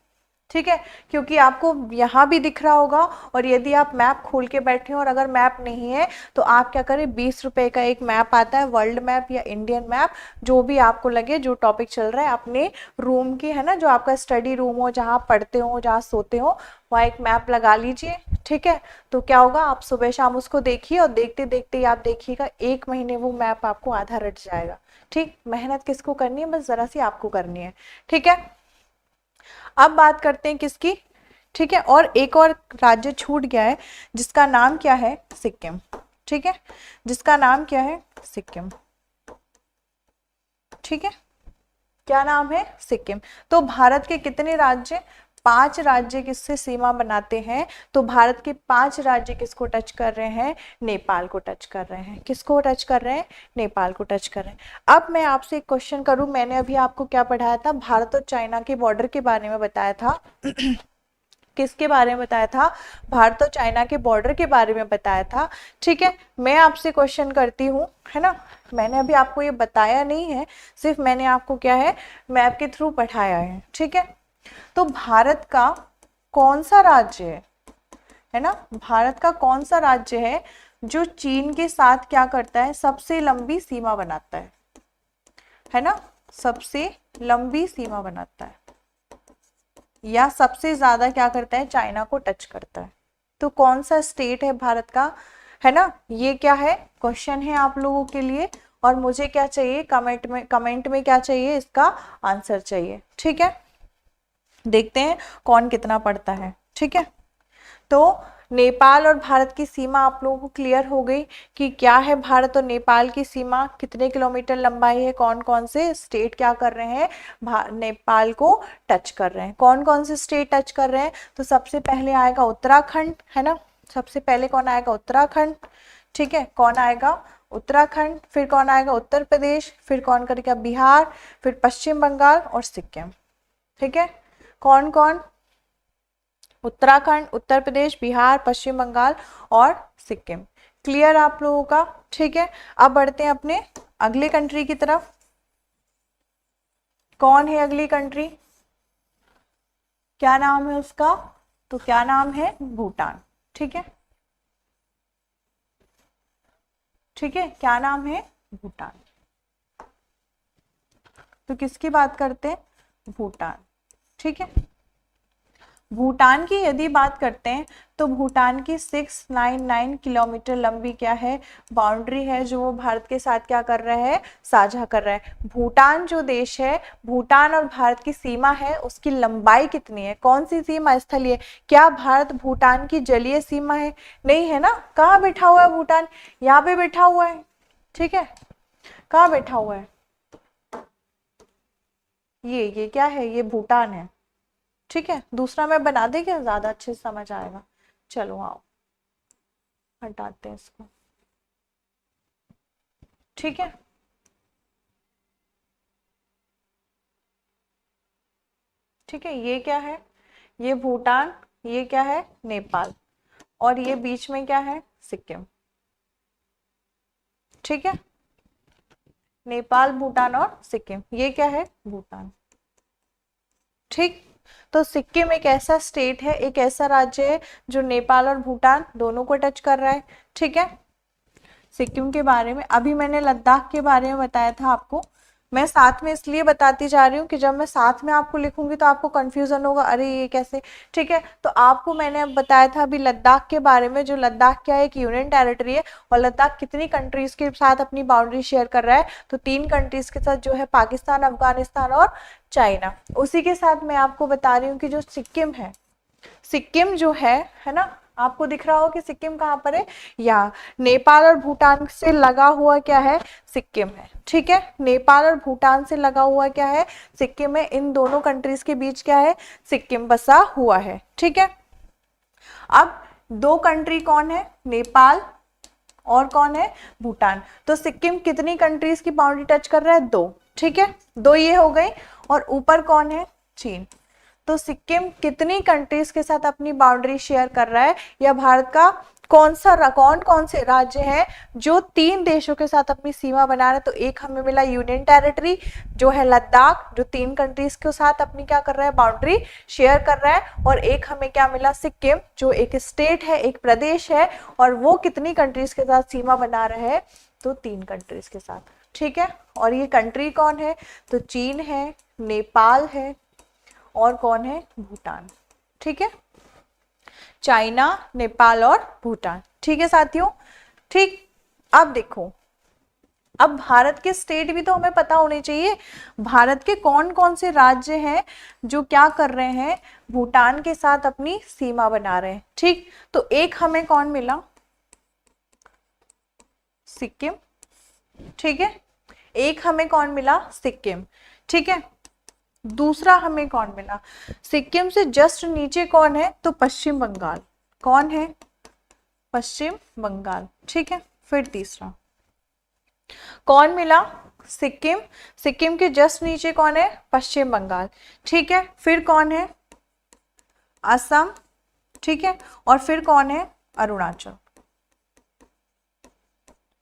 ठीक है, क्योंकि आपको यहाँ भी दिख रहा होगा, और यदि आप मैप खोल के बैठे और अगर मैप नहीं है तो आप क्या करें, 20 रुपए का एक मैप आता है, वर्ल्ड मैप या इंडियन मैप, जो भी आपको लगे, जो टॉपिक चल रहा है अपने रूम की, है ना, जो आपका स्टडी रूम हो, जहाँ पढ़ते हो, जहाँ सोते हो, वहाँ एक मैप लगा लीजिए, ठीक है। तो क्या होगा, आप सुबह शाम उसको देखिए, और देखते देखते ही आप देखिएगा 1 महीने वो मैप आपको आधा रट जाएगा, ठीक। मेहनत किसको करनी है, बस जरा सी आपको करनी है, ठीक है। अब बात करते हैं किसकी, ठीक है, और एक और राज्य छूट गया है जिसका नाम क्या है, सिक्किम, ठीक है, जिसका नाम क्या है, सिक्किम, ठीक है, क्या नाम है, सिक्किम। तो भारत के कितने राज्य, 5 राज्य किससे सीमा बनाते हैं, तो भारत के 5 राज्य किसको टच कर रहे हैं, नेपाल को टच कर रहे हैं, किसको टच कर रहे हैं, नेपाल को टच कर रहे हैं। अब मैं आपसे एक क्वेश्चन करूं, मैंने अभी आपको क्या पढ़ाया था, भारत और चाइना के बॉर्डर के बारे में बताया था किसके बारे में बताया था, भारत और चाइना के बॉर्डर के बारे में बताया था, ठीक है। मैं आपसे क्वेश्चन करती हूँ, है ना, मैंने अभी आपको ये बताया नहीं है, सिर्फ मैंने आपको क्या है, मैप के थ्रू पढ़ाया है, ठीक है। तो भारत का कौन सा राज्य है ना, भारत का कौन सा राज्य है जो चीन के साथ क्या करता है, सबसे लंबी सीमा बनाता है ना, सबसे लंबी सीमा बनाता है, या सबसे ज्यादा क्या करता है, चाइना को टच करता है। तो कौन सा स्टेट है भारत का, है ना, ये क्या है, क्वेश्चन है आप लोगों के लिए, और मुझे क्या चाहिए, कमेंट में क्या चाहिए, इसका आंसर चाहिए, ठीक है। देखते हैं कौन कितना पढ़ता है, ठीक है। तो नेपाल और भारत की सीमा आप लोगों को क्लियर हो गई कि क्या है, भारत और नेपाल की सीमा कितने किलोमीटर लंबाई है, कौन कौन से स्टेट क्या कर रहे हैं, नेपाल को टच कर रहे हैं, कौन कौन से स्टेट टच कर रहे हैं। तो सबसे पहले आएगा उत्तराखंड, है ना, सबसे पहले कौन आएगा, उत्तराखंड, ठीक है, कौन आएगा, उत्तराखंड, फिर कौन आएगा, उत्तर प्रदेश, फिर कौन करेगा, बिहार, फिर पश्चिम बंगाल और सिक्किम, ठीक है। कौन कौन, उत्तराखंड, उत्तर प्रदेश, बिहार, पश्चिम बंगाल और सिक्किम। क्लियर आप लोगों का, ठीक है। अब बढ़ते हैं अपने अगले कंट्री की तरफ। कौन है अगली कंट्री, क्या नाम है उसका, तो क्या नाम है, भूटान, ठीक है, ठीक है, क्या नाम है, भूटान। तो किसकी बात करते हैं, भूटान, ठीक है। भूटान की यदि बात करते हैं तो भूटान की 699 किलोमीटर लंबी क्या है, बाउंड्री है, जो वो भारत के साथ क्या कर रहा है, साझा कर रहा है। भूटान जो देश है, भूटान और भारत की सीमा है, उसकी लंबाई कितनी है, कौन सी सीमा स्थलीय है, क्या भारत भूटान की जलीय सीमा है, नहीं है ना। कहाँ बैठा हुआ है भूटान, यहाँ पे बैठा हुआ है, ठीक है, कहाँ बैठा हुआ है, ये क्या है, ये भूटान है, ठीक है। दूसरा मैं बना दे क्या, ज्यादा अच्छे से समझ आएगा। चलो आओ हटाते हैं इसको, ठीक है। ठीक है, ये क्या है, ये भूटान, ये क्या है, नेपाल, और ये बीच में क्या है, सिक्किम, ठीक है। नेपाल, भूटान और सिक्किम, ये क्या है, भूटान, ठीक। तो सिक्किम एक ऐसा स्टेट है, एक ऐसा राज्य है जो नेपाल और भूटान दोनों को टच कर रहा है। ठीक है, सिक्किम के बारे में अभी मैंने लद्दाख के बारे में बताया था आपको। मैं साथ में इसलिए बताती जा रही हूँ कि जब मैं साथ में आपको लिखूंगी तो आपको कंफ्यूजन होगा, अरे ये कैसे। ठीक है, तो आपको मैंने अब बताया था अभी लद्दाख के बारे में, जो लद्दाख क्या है, एक यूनियन टेरिटरी है। और लद्दाख कितनी कंट्रीज के साथ अपनी बाउंड्री शेयर कर रहा है, तो 3 कंट्रीज के साथ, जो है पाकिस्तान, अफगानिस्तान और चाइना। उसी के साथ मैं आपको बता रही हूँ कि जो सिक्किम है, सिक्किम जो है ना, आपको दिख रहा हो कि सिक्किम कहाँ पर है, यहाँ नेपाल और भूटान से लगा हुआ क्या है, सिक्किम है। ठीक है, नेपाल और भूटान से लगा हुआ क्या है, सिक्किम है। इन दोनों कंट्रीज के बीच क्या है, सिक्किम बसा हुआ है। ठीक है, अब 2 कंट्री कौन है, नेपाल और कौन है, भूटान। तो सिक्किम कितनी कंट्रीज की बाउंड्री टच कर रहा है, 2। ठीक है, 2 ये हो गई। और ऊपर कौन है, चीन। तो सिक्किम कितनी कंट्रीज के साथ अपनी बाउंड्री शेयर कर रहा है, या भारत का कौन से राज्य हैं जो 3 देशों के साथ अपनी सीमा बना रहे हैं। तो एक हमें मिला यूनियन टेरिटरी जो है लद्दाख, जो 3 कंट्रीज के साथ अपनी क्या कर रहा है, बाउंड्री शेयर कर रहा है। और एक हमें क्या मिला, सिक्किम, जो एक स्टेट है, एक प्रदेश है, और वो कितनी कंट्रीज के साथ सीमा बना रहा है, तो 3 कंट्रीज के साथ। ठीक है, और ये कंट्री कौन है, तो चीन है, नेपाल है, और कौन है, भूटान। ठीक है, चाइना, नेपाल और भूटान। ठीक है साथियों, ठीक। अब देखो, अब भारत के स्टेट भी तो हमें पता होने चाहिए। भारत के कौन कौन से राज्य हैं जो क्या कर रहे हैं, भूटान के साथ अपनी सीमा बना रहे हैं। ठीक, तो एक हमें कौन मिला, सिक्किम। ठीक है, एक हमें कौन मिला, सिक्किम। ठीक है, दूसरा हमें कौन मिला, सिक्किम से जस्ट नीचे कौन है, तो पश्चिम बंगाल। कौन है, पश्चिम बंगाल। ठीक है, फिर तीसरा कौन मिला, सिक्किम। सिक्किम के जस्ट नीचे कौन है, पश्चिम बंगाल। ठीक है, फिर कौन है, असम। ठीक है, और फिर कौन है, अरुणाचल।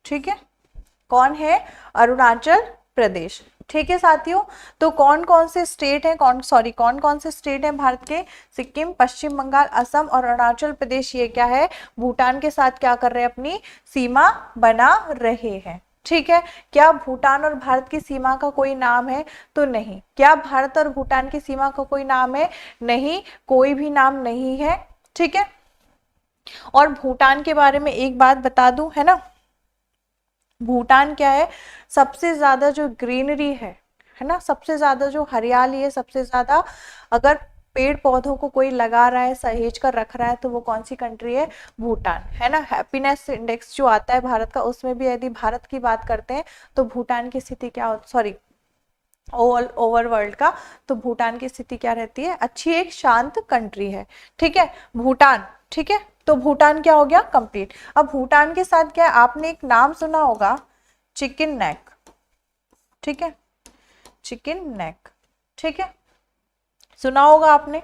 ठीक है, कौन है, अरुणाचल प्रदेश। ठीक है साथियों, तो कौन कौन से स्टेट हैं, कौन कौन से स्टेट हैं भारत के, सिक्किम, पश्चिम बंगाल, असम और अरुणाचल प्रदेश। ये क्या है, भूटान के साथ क्या कर रहे हैं, अपनी सीमा बना रहे हैं। ठीक है, क्या भूटान और भारत की सीमा का कोई नाम है, तो नहीं। क्या भारत और भूटान की सीमा का कोई नाम है, नहीं, कोई भी नाम नहीं है। ठीक है, और भूटान के बारे में एक बात बता दूं, है ना, भूटान क्या है, सबसे ज्यादा जो ग्रीनरी है ना, सबसे ज्यादा जो हरियाली है, सबसे ज्यादा अगर पेड़ पौधों को कोई लगा रहा है, सहेज कर रख रहा है, तो वो कौन सी कंट्री है, भूटान। है ना, हैप्पीनेस इंडेक्स जो आता है भारत का, उसमें भी यदि भारत की बात करते हैं तो भूटान की स्थिति क्या, ओवर वर्ल्ड का, तो भूटान की स्थिति क्या रहती है, अच्छी, एक शांत कंट्री है। ठीक है, भूटान। ठीक है, तो भूटान क्या हो गया, कंप्लीट। अब भूटान के साथ क्या है, आपने एक नाम सुना होगा, चिकन नेक। ठीक है, चिकन नेक। ठीक है, सुना होगा आपने,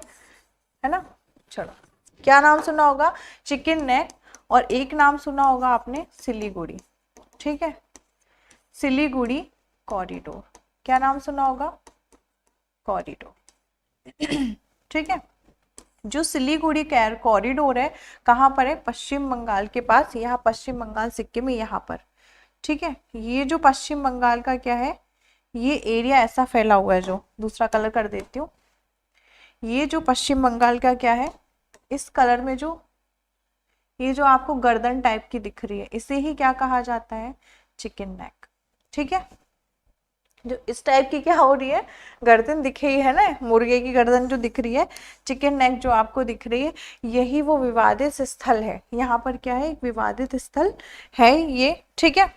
है ना। चलो, क्या नाम सुना होगा, चिकन नेक। और एक नाम सुना होगा आपने, सिलीगुड़ी। ठीक है, सिलीगुड़ी कॉरिडोर। क्या नाम सुना होगा, कॉरिडोर। ठीक है, जो सिलीगुड़ी कॉरिडोर है, कहाँ पर है, पश्चिम बंगाल के पास। यहाँ पश्चिम बंगाल, सिक्किम है यहाँ पर। ठीक है, ये जो पश्चिम बंगाल का क्या है, ये एरिया ऐसा फैला हुआ है, जो दूसरा कलर कर देती हूँ, ये जो पश्चिम बंगाल का क्या है, इस कलर में जो ये जो आपको गर्दन टाइप की दिख रही है, इसे ही क्या कहा जाता है, चिकन नेक। ठीक है, जो इस टाइप की क्या हो रही है, गर्दन दिख रही है ना, मुर्गे की गर्दन जो दिख रही है, चिकन नेक जो आपको दिख रही है, यही वो विवादित स्थल है। यहाँ पर क्या है, एक विवादित स्थल है ये। ठीक है,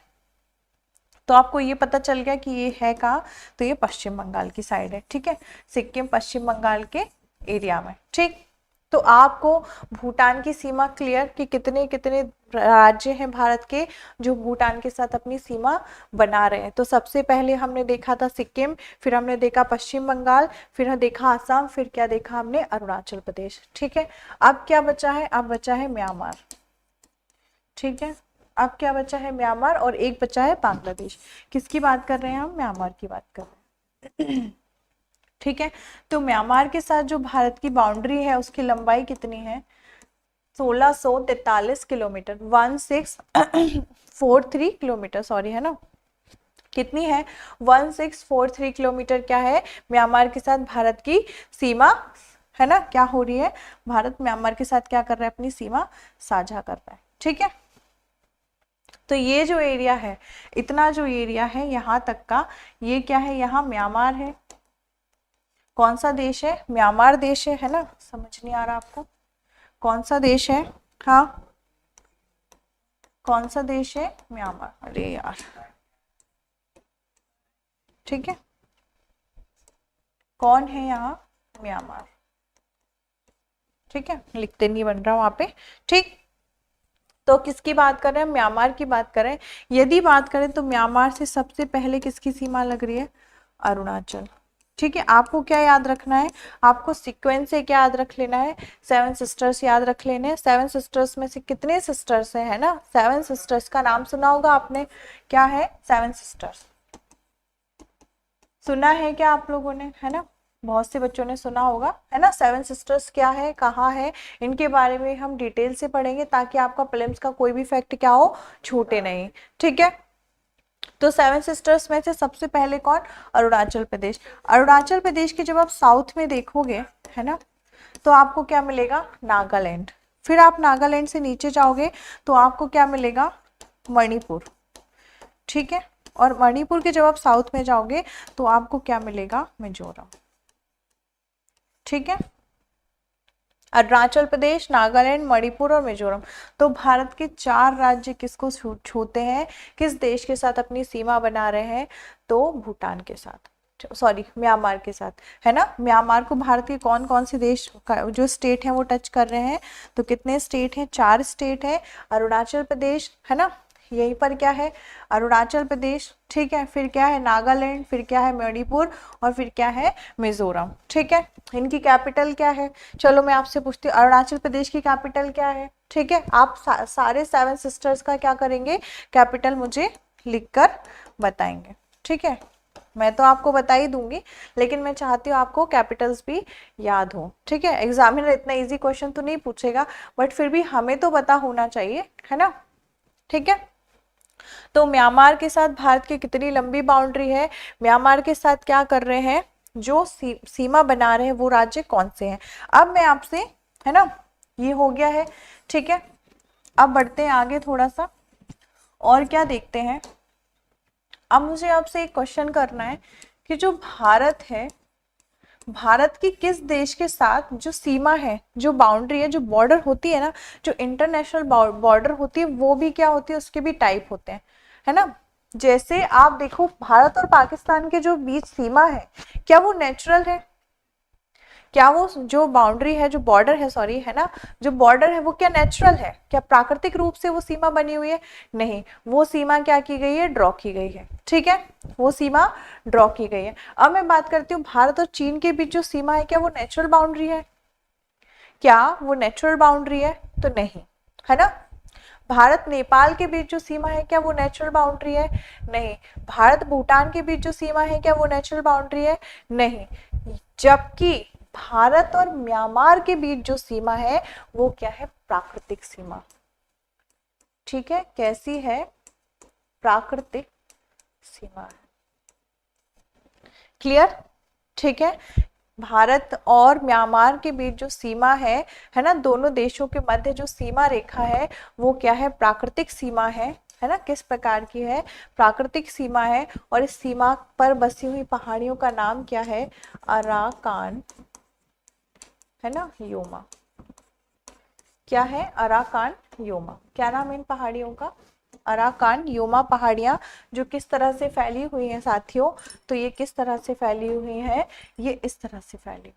तो आपको ये पता चल गया कि ये है कहाँ, तो ये पश्चिम बंगाल की साइड है। ठीक है, सिक्किम पश्चिम बंगाल के एरिया में। ठीक, तो आपको भूटान की सीमा क्लियर कि कितने कितने राज्य हैं भारत के जो भूटान के साथ अपनी सीमा बना रहे हैं। तो सबसे पहले हमने देखा था सिक्किम, फिर हमने देखा पश्चिम बंगाल, फिर देखा असम, फिर क्या देखा हमने, अरुणाचल प्रदेश। ठीक है, अब क्या बचा है, अब बचा है म्यांमार। ठीक है, अब क्या बचा है, म्यांमार, और एक बचा है बांग्लादेश। किसकी बात कर रहे हैं हम, म्यांमार की बात कर रहे हैं। ठीक है। तो म्यांमार के साथ जो भारत की बाउंड्री है उसकी लंबाई कितनी है? 1643 किलोमीटर, 1643 किलोमीटर, सॉरी, है ना। कितनी है? 1643 किलोमीटर क्या है? म्यांमार के साथ भारत की सीमा, है ना, क्या हो रही है? भारत म्यांमार के साथ क्या कर रहा है? अपनी सीमा साझा कर रहा है। ठीक है। तो ये जो एरिया है, इतना जो एरिया है यहाँ तक का, ये क्या है? यहाँ म्यांमार है। कौन सा देश है? म्यांमार देश है ना। समझ नहीं आ रहा आपको? कौन सा देश है? हाँ, कौन सा देश है? म्यांमार। अरे यार, ठीक है, कौन है यहाँ? म्यांमार। ठीक है, लिखते नहीं बन रहा वहां पे। ठीक, तो किसकी बात कर रहे हैं? म्यांमार की बात कर रहे हैं। यदि बात करें तो म्यांमार से सबसे पहले किसकी सीमा लग रही है? अरुणाचल। ठीक है, आपको क्या याद रखना है? आपको सीक्वेंस से क्या याद रख लेना है? 7 सिस्टर्स याद रख लेने हैं। 7 सिस्टर्स में से कितने सिस्टर्स हैं, है ना? 7 सिस्टर्स का नाम सुना होगा आपने। क्या है? 7 सिस्टर्स सुना है क्या आप लोगों ने? है ना, बहुत से बच्चों ने सुना होगा, है ना। 7 सिस्टर्स क्या है, कहाँ है, इनके बारे में हम डिटेल से पढ़ेंगे ताकि आपका प्रीलिम्स का कोई भी फैक्ट क्या हो, छूटे नहीं। ठीक है। तो 7 सिस्टर्स में से सबसे पहले कौन? अरुणाचल प्रदेश। अरुणाचल प्रदेश के जब आप साउथ में देखोगे, है ना, तो आपको क्या मिलेगा? नागालैंड। फिर आप नागालैंड से नीचे जाओगे तो आपको क्या मिलेगा? मणिपुर। ठीक है। और मणिपुर के जब आप साउथ में जाओगे तो आपको क्या मिलेगा? मिजोरम। ठीक है। अरुणाचल प्रदेश, नागालैंड, मणिपुर और मिजोरम। तो भारत के 4 राज्य किसको छूते हैं? किस देश के साथ अपनी सीमा बना रहे हैं? तो भूटान के साथ, सॉरी, म्यांमार के साथ, है ना। म्यांमार को भारत के कौन कौन से देश जो स्टेट हैं वो टच कर रहे हैं? तो कितने स्टेट हैं? 4 स्टेट है। अरुणाचल प्रदेश, है ना, यहीं पर क्या है? अरुणाचल प्रदेश। ठीक है। फिर क्या है? नागालैंड। फिर क्या है? मणिपुर। और फिर क्या है? मिजोरम। ठीक है। इनकी कैपिटल क्या है? चलो मैं आपसे पूछती हूँ, अरुणाचल प्रदेश की कैपिटल क्या है? ठीक है, आप सारे 7 सिस्टर्स का क्या करेंगे? कैपिटल मुझे लिखकर बताएंगे। ठीक है, मैं तो आपको बता ही दूंगी, लेकिन मैं चाहती हूँ आपको कैपिटल्स भी याद हो। ठीक है, एग्जामिनर इतना इजी क्वेश्चन तो नहीं पूछेगा, बट फिर भी हमें तो पता होना चाहिए, है ना। ठीक है। तो म्यांमार के साथ भारत की कितनी लंबी बाउंड्री है? म्यांमार के साथ क्या कर रहे हैं? जो सीमा बना रहे हैं वो राज्य कौन से हैं? अब मैं आपसे, है ना, ये हो गया है। ठीक है, अब बढ़ते हैं आगे थोड़ा सा और क्या देखते हैं। अब मुझे आपसे एक क्वेश्चन करना है कि जो भारत है, भारत की किस देश के साथ जो सीमा है, जो बाउंड्री है, जो बॉर्डर होती है ना, जो इंटरनेशनल बॉर्डर होती है, वो भी क्या होती है? उसके भी टाइप होते हैं, है ना। जैसे आप देखो, भारत और पाकिस्तान के जो बीच सीमा है, क्या वो नेचुरल है? क्या वो जो बाउंड्री है, जो बॉर्डर है, सॉरी, है ना, जो बॉर्डर है वो क्या नेचुरल है? क्या प्राकृतिक रूप से वो सीमा बनी हुई है? नहीं, वो सीमा क्या की गई है? ड्रॉ की गई है। ठीक है, वो सीमा ड्रॉ की गई है। अब मैं बात करती हूँ भारत और चीन के बीच जो सीमा है, क्या वो नेचुरल बाउंड्री है? क्या वो नेचुरल बाउंड्री है? तो नहीं, है ना। भारत नेपाल के बीच जो सीमा है, क्या वो नेचुरल बाउंड्री है? नहीं। भारत भूटान के बीच जो सीमा है, क्या वो नेचुरल बाउंड्री है? नहीं। जबकि भारत और म्यांमार के बीच जो सीमा है वो क्या है? प्राकृतिक सीमा। ठीक है, कैसी है? प्राकृतिक सीमा है। क्लियर? ठीक है, भारत और म्यांमार के बीच जो सीमा है ना, दोनों देशों के मध्य जो सीमा रेखा है वो क्या है? प्राकृतिक सीमा है ना। किस प्रकार की है? प्राकृतिक सीमा है। और इस सीमा पर बसी हुई पहाड़ियों का नाम क्या है? अराकान, है ना, योमा। क्या है? Arakan Yoma. क्या नाम है इन पहाड़ियों का? अराकान योमा पहाड़ियां, जो किस तरह से फैली हुई हैं साथियों? तो ये किस तरह से फैली हुई हैं? ये इस तरह से फैली।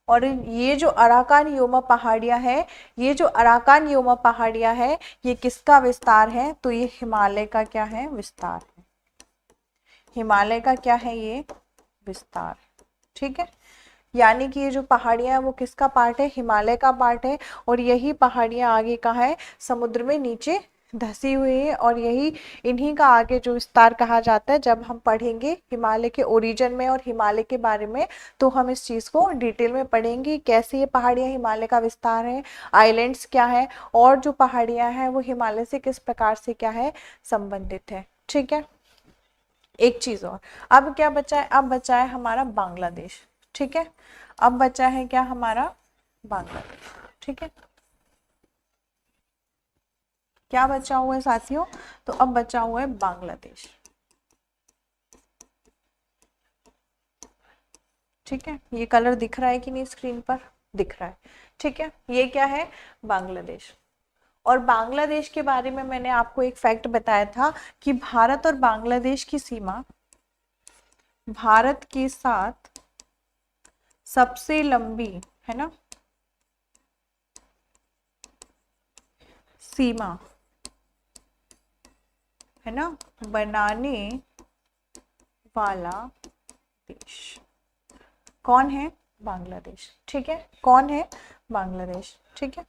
और ये जो अराकान योमा पहाड़ियां हैं, ये जो अराकान योमा पहाड़ियां हैं, ये किसका विस्तार है? तो ये हिमालय का क्या है? विस्तार है। हिमालय का क्या है? ये विस्तार। ठीक है, यानी कि ये जो पहाड़ियां हैं वो किसका पार्ट है? हिमालय का पार्ट है। और यही पहाड़ियां आगे कहाँ है? समुद्र में नीचे धसी हुई है, और यही इन्हीं का आगे जो विस्तार कहा जाता है। जब हम पढ़ेंगे हिमालय के ओरिजिन में और हिमालय के बारे में, तो हम इस चीज को डिटेल में पढ़ेंगे, कैसे ये पहाड़ियां हिमालय का विस्तार है, आइलैंड्स क्या है, और जो पहाड़ियां हैं वो हिमालय से किस प्रकार से क्या है संबंधित है। ठीक है, एक चीज और, अब क्या बचा है, अब बचा है हमारा बांग्लादेश। ठीक है, अब बचा है क्या हमारा बांग्लादेश। ठीक है, क्या बचा हुआ है साथियों, तो अब बचा हुआ है बांग्लादेश। ठीक है, ये कलर दिख रहा है कि नहीं स्क्रीन पर, दिख रहा है। ठीक है, ये क्या है बांग्लादेश। और बांग्लादेश के बारे में मैंने आपको एक फैक्ट बताया था कि भारत और बांग्लादेश की सीमा भारत के साथ सबसे लंबी है ना सीमा है ना बनाने वाला देश कौन है, बांग्लादेश। ठीक है, कौन है, बांग्लादेश। ठीक है,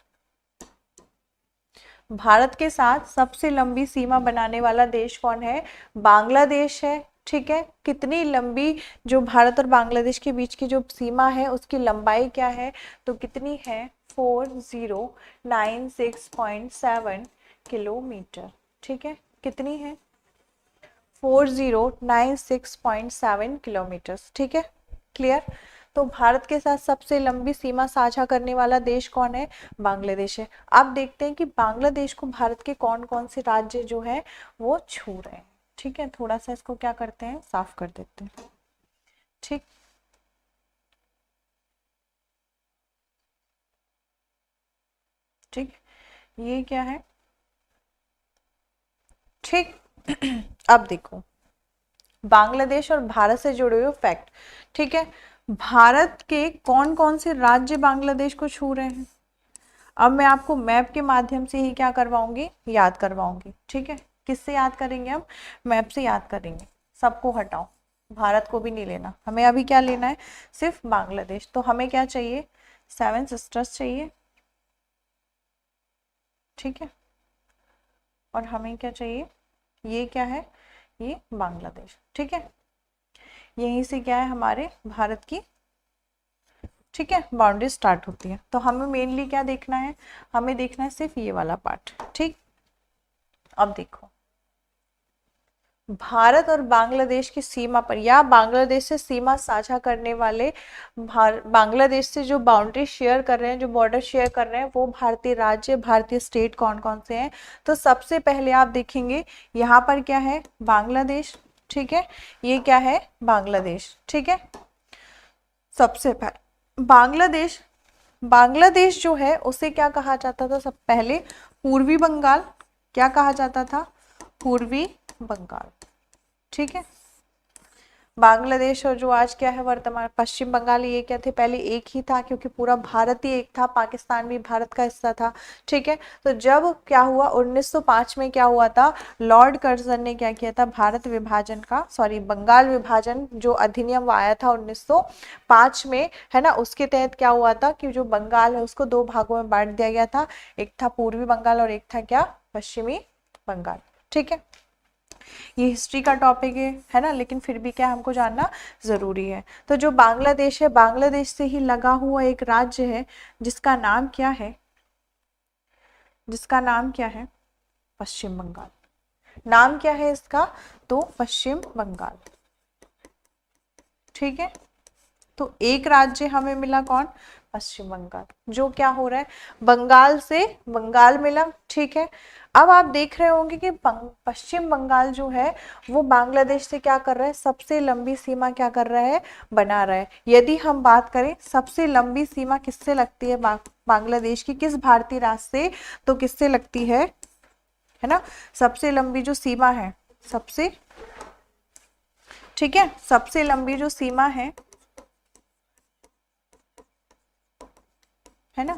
भारत के साथ सबसे लंबी सीमा बनाने वाला देश कौन है, बांग्लादेश है। ठीक है, कितनी लंबी जो भारत और बांग्लादेश के बीच की जो सीमा है उसकी लंबाई क्या है, तो कितनी है 4096.7 किलोमीटर। ठीक है, कितनी है 4096.7 किलोमीटर। ठीक है, क्लियर। तो भारत के साथ सबसे लंबी सीमा साझा करने वाला देश कौन है, बांग्लादेश है। अब देखते हैं कि बांग्लादेश को भारत के कौन कौन से राज्य जो है वो छू रहे हैं। ठीक है, थोड़ा सा इसको क्या करते हैं, साफ कर देते हैं। ठीक, ठीक, ये क्या है, ठीक। अब देखो बांग्लादेश और भारत से जुड़े हुए फैक्ट। ठीक है, भारत के कौन कौन से राज्य बांग्लादेश को छू रहे हैं, अब मैं आपको मैप के माध्यम से ही क्या करवाऊंगी, याद करवाऊंगी। ठीक है, किससे याद करेंगे हम, मैप से याद करेंगे। सबको हटाओ, भारत को भी नहीं लेना, हमें अभी क्या लेना है, सिर्फ बांग्लादेश। तो हमें क्या चाहिए, 7 सिस्टर्स चाहिए। ठीक है, और हमें क्या चाहिए, ये क्या है, ये बांग्लादेश। ठीक है, यहीं से क्या है हमारे भारत की, ठीक है, बाउंड्री स्टार्ट होती है। तो हमें मेनली क्या देखना है, हमें देखना है सिर्फ ये वाला पार्ट। ठीक, अब देखो भारत और बांग्लादेश की सीमा पर या बांग्लादेश से सीमा साझा करने वाले, बांग्लादेश से जो बाउंड्री शेयर कर रहे हैं, जो बॉर्डर शेयर कर रहे हैं, वो भारतीय राज्य, भारतीय स्टेट कौन कौन से हैं। तो सबसे पहले आप देखेंगे यहाँ पर क्या है, बांग्लादेश। ठीक है, ये क्या है, बांग्लादेश। ठीक है, सबसे पहले बांग्लादेश, बांग्लादेश जो है उसे क्या कहा जाता था, सब पहले पूर्वी बंगाल, क्या कहा जाता था, पूर्वी बंगाल। ठीक है, बांग्लादेश और जो आज क्या है वर्तमान पश्चिम बंगाल, ये क्या थे, पहले एक ही था क्योंकि पूरा भारत ही एक था, पाकिस्तान भी भारत का हिस्सा था। ठीक है, तो जब क्या हुआ 1905 में क्या हुआ था, लॉर्ड कर्जन ने क्या किया था, भारत विभाजन का, सॉरी बंगाल विभाजन जो अधिनियम आया था 1905 में, है ना, उसके तहत क्या हुआ था कि जो बंगाल है उसको 2 भागों में बांट दिया गया था, एक था पूर्वी बंगाल और एक था क्या, पश्चिमी बंगाल। ठीक है, ये हिस्ट्री का टॉपिक है ना, लेकिन फिर भी क्या हमको जानना जरूरी है। तो जो बांग्लादेश है, बांग्लादेश से ही लगा हुआ एक राज्य है जिसका नाम क्या है, जिसका नाम क्या है, पश्चिम बंगाल। नाम क्या है इसका, तो पश्चिम बंगाल। ठीक है, तो एक राज्य हमें मिला कौन, पश्चिम बंगाल, जो क्या हो रहा है, बंगाल से बंगाल मिला। ठीक है, अब आप देख रहे होंगे कि पश्चिम बंगाल जो है वो बांग्लादेश से क्या कर रहा है, सबसे लंबी सीमा क्या कर रहा है, बना रहा है। यदि हम बात करें सबसे लंबी सीमा किससे लगती है, बांग्लादेश की किस भारतीय राज्य से, तो किससे लगती है ना, सबसे लंबी जो सीमा है, सबसे, ठीक है, सबसे लंबी जो सीमा है ना,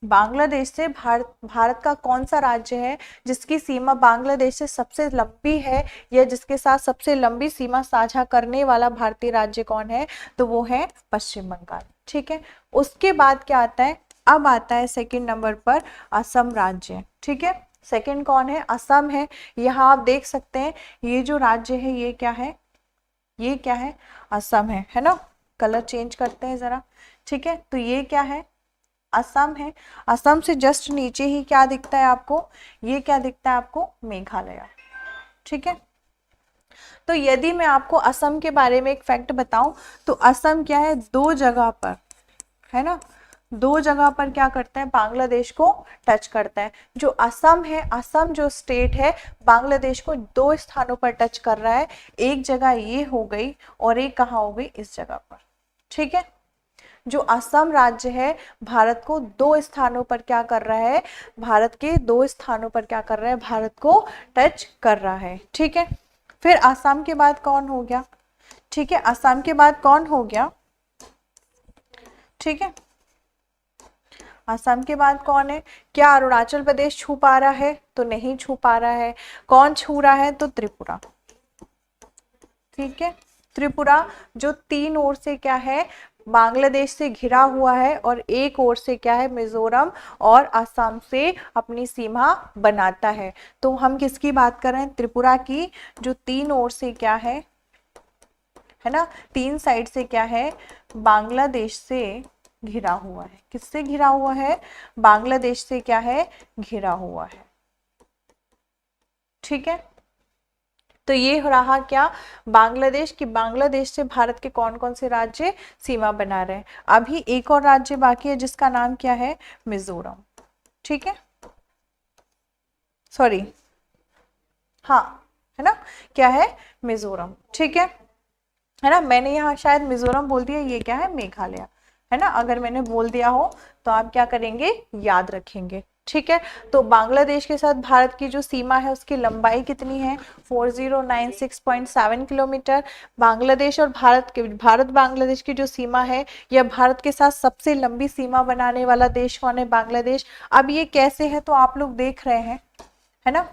बांग्लादेश से भारत का कौन सा राज्य है जिसकी सीमा बांग्लादेश से सबसे लंबी है, या जिसके साथ सबसे लंबी सीमा साझा करने वाला भारतीय राज्य कौन है, तो वो है पश्चिम बंगाल। ठीक है, उसके बाद क्या आता है, अब आता है सेकंड नंबर पर असम राज्य। ठीक है, सेकंड कौन है? असम है। यहाँ आप देख सकते हैं ये जो राज्य है ये क्या है? ये क्या है? असम है ना? कलर चेंज करते हैं जरा। ठीक है, तो ये क्या है? असम है। असम से जस्ट नीचे ही क्या दिखता है आपको? ये क्या दिखता है आपको? मेघालय। ठीक है, तो यदि मैं आपको असम के बारे में एक फैक्ट बताऊं तो असम क्या है? दो जगह पर, है ना, दो जगह पर क्या करता है? बांग्लादेश को टच करता है। जो असम है, असम जो स्टेट है, बांग्लादेश को दो स्थानों पर टच कर रहा है। एक जगह ये हो गई और एक कहाँ हो गई? इस जगह पर। ठीक है, जो असम राज्य है भारत को दो स्थानों पर क्या कर रहा है? भारत के दो स्थानों पर क्या कर रहा है? भारत को टच कर रहा है। ठीक है, फिर असम के बाद कौन हो गया? ठीक है, असम के बाद कौन हो गया? ठीक है, असम के बाद कौन है? क्या अरुणाचल प्रदेश छू पा रहा है? तो नहीं छू पा रहा है। कौन छू रहा है? तो त्रिपुरा। ठीक है, त्रिपुरा जो तीन ओर से क्या है? बांग्लादेश से घिरा हुआ है और एक ओर से क्या है? मिजोरम और असम से अपनी सीमा बनाता है। तो हम किसकी बात कर रहे हैं? त्रिपुरा की, जो तीन ओर से क्या है ना, तीन साइड से क्या है? बांग्लादेश से घिरा हुआ है। किससे घिरा हुआ है? बांग्लादेश से क्या है? घिरा हुआ है। ठीक है, तो ये रहा क्या? बांग्लादेश की, बांग्लादेश से भारत के कौन कौन से राज्य सीमा बना रहे हैं। अभी एक और राज्य बाकी है जिसका नाम क्या है? मिजोरम। ठीक है, सॉरी, हाँ, है ना, क्या है? मिजोरम। ठीक है ना, मैंने यहाँ शायद मिजोरम बोल दिया, ये क्या है? मेघालय, है ना। अगर मैंने बोल दिया हो तो आप क्या करेंगे? याद रखेंगे। ठीक है, तो बांग्लादेश के साथ भारत की जो सीमा है उसकी लंबाई कितनी है? 4096.7 किलोमीटर। बांग्लादेश और भारत बांग्लादेश की जो सीमा है, यह भारत के साथ सबसे लंबी सीमा बनाने वाला देश कौन है? बांग्लादेश। अब ये कैसे है तो आप लोग देख रहे हैं, है ना,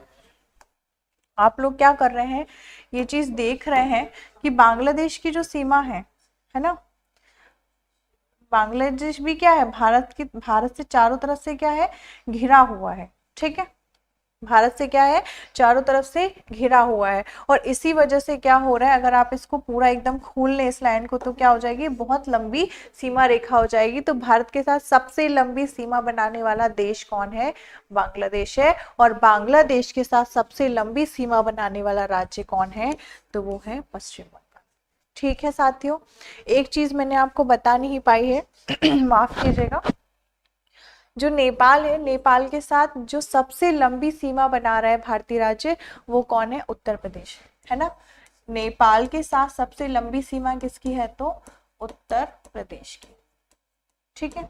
आप लोग क्या कर रहे हैं? ये चीज देख रहे हैं कि बांग्लादेश की जो सीमा है ना, बांग्लादेश भी क्या है? भारत से चारों तरफ से क्या है? घिरा हुआ है। ठीक है, भारत से क्या है? चारों तरफ से घिरा हुआ है। और इसी वजह से क्या हो रहा है? अगर आप इसको पूरा एकदम खोल लें इस लाइन को तो क्या हो जाएगी? बहुत लंबी सीमा रेखा हो जाएगी। तो भारत के साथ सबसे लंबी सीमा बनाने वाला देश कौन है? बांग्लादेश है। और बांग्लादेश के साथ सबसे लंबी सीमा बनाने वाला राज्य कौन है? तो वो है पश्चिम बंगाल। ठीक है साथियों, एक चीज मैंने आपको बता नहीं पाई है माफ कीजिएगा। जो नेपाल है, नेपाल के साथ जो सबसे लंबी सीमा बना रहा है भारतीय राज्य, वो कौन है? उत्तर प्रदेश, है ना। नेपाल के साथ सबसे लंबी सीमा किसकी है? तो उत्तर प्रदेश की। ठीक है,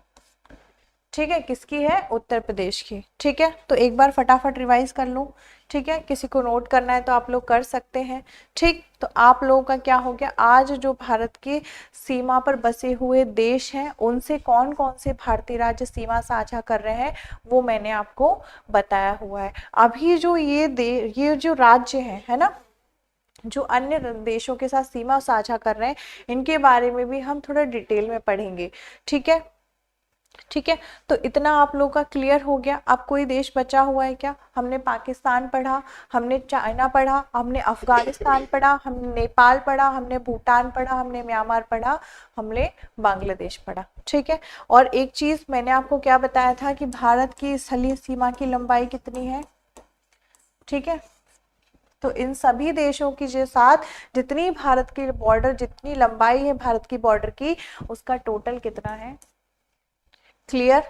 ठीक है, किसकी है? उत्तर प्रदेश की। ठीक है, तो एक बार फटाफट रिवाइज कर लूं। ठीक है, किसी को नोट करना है तो आप लोग कर सकते हैं। ठीक, तो आप लोगों का क्या हो गया? आज जो भारत की सीमा पर बसे हुए देश हैं उनसे कौन कौन से भारतीय राज्य सीमा साझा कर रहे हैं वो मैंने आपको बताया हुआ है। अभी जो ये जो राज्य है ना, जो अन्य देशों के साथ सीमा साझा कर रहे हैं, इनके बारे में भी हम थोड़ा डिटेल में पढ़ेंगे। ठीक है, ठीक है, तो इतना आप लोगों का क्लियर हो गया। अब कोई देश बचा हुआ है क्या? हमने पाकिस्तान पढ़ा, हमने चाइना पढ़ा, हमने अफगानिस्तान पढ़ा, हमने नेपाल पढ़ा, हमने भूटान पढ़ा, हमने म्यांमार पढ़ा, हमने बांग्लादेश पढ़ा। ठीक है, और एक चीज मैंने आपको क्या बताया था कि भारत की स्थलीय सीमा की लंबाई कितनी है? ठीक है, तो इन सभी देशों की जो साथ जितनी भारत की बॉर्डर, जितनी लंबाई है भारत की बॉर्डर की, उसका टोटल कितना है? क्लियर?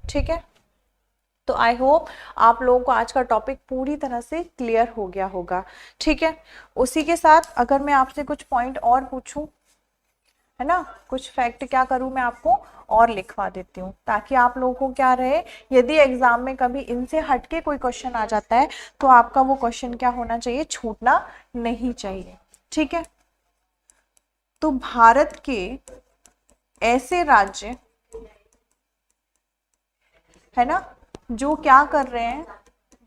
ठीक है, तो आई होप आप लोगों को आज का टॉपिक पूरी तरह से क्लियर हो गया होगा। ठीक है, उसी के साथ अगर मैं आपसे कुछ पॉइंट और पूछूं, है ना, कुछ फैक्ट क्या करूं मैं आपको और लिखवा देती हूँ ताकि आप लोगों को क्या रहे, यदि एग्जाम में कभी इनसे हटके कोई क्वेश्चन आ जाता है तो आपका वो क्वेश्चन क्या होना चाहिए? छूटना नहीं चाहिए। ठीक है, तो भारत के ऐसे राज्य, है ना, जो क्या कर रहे हैं,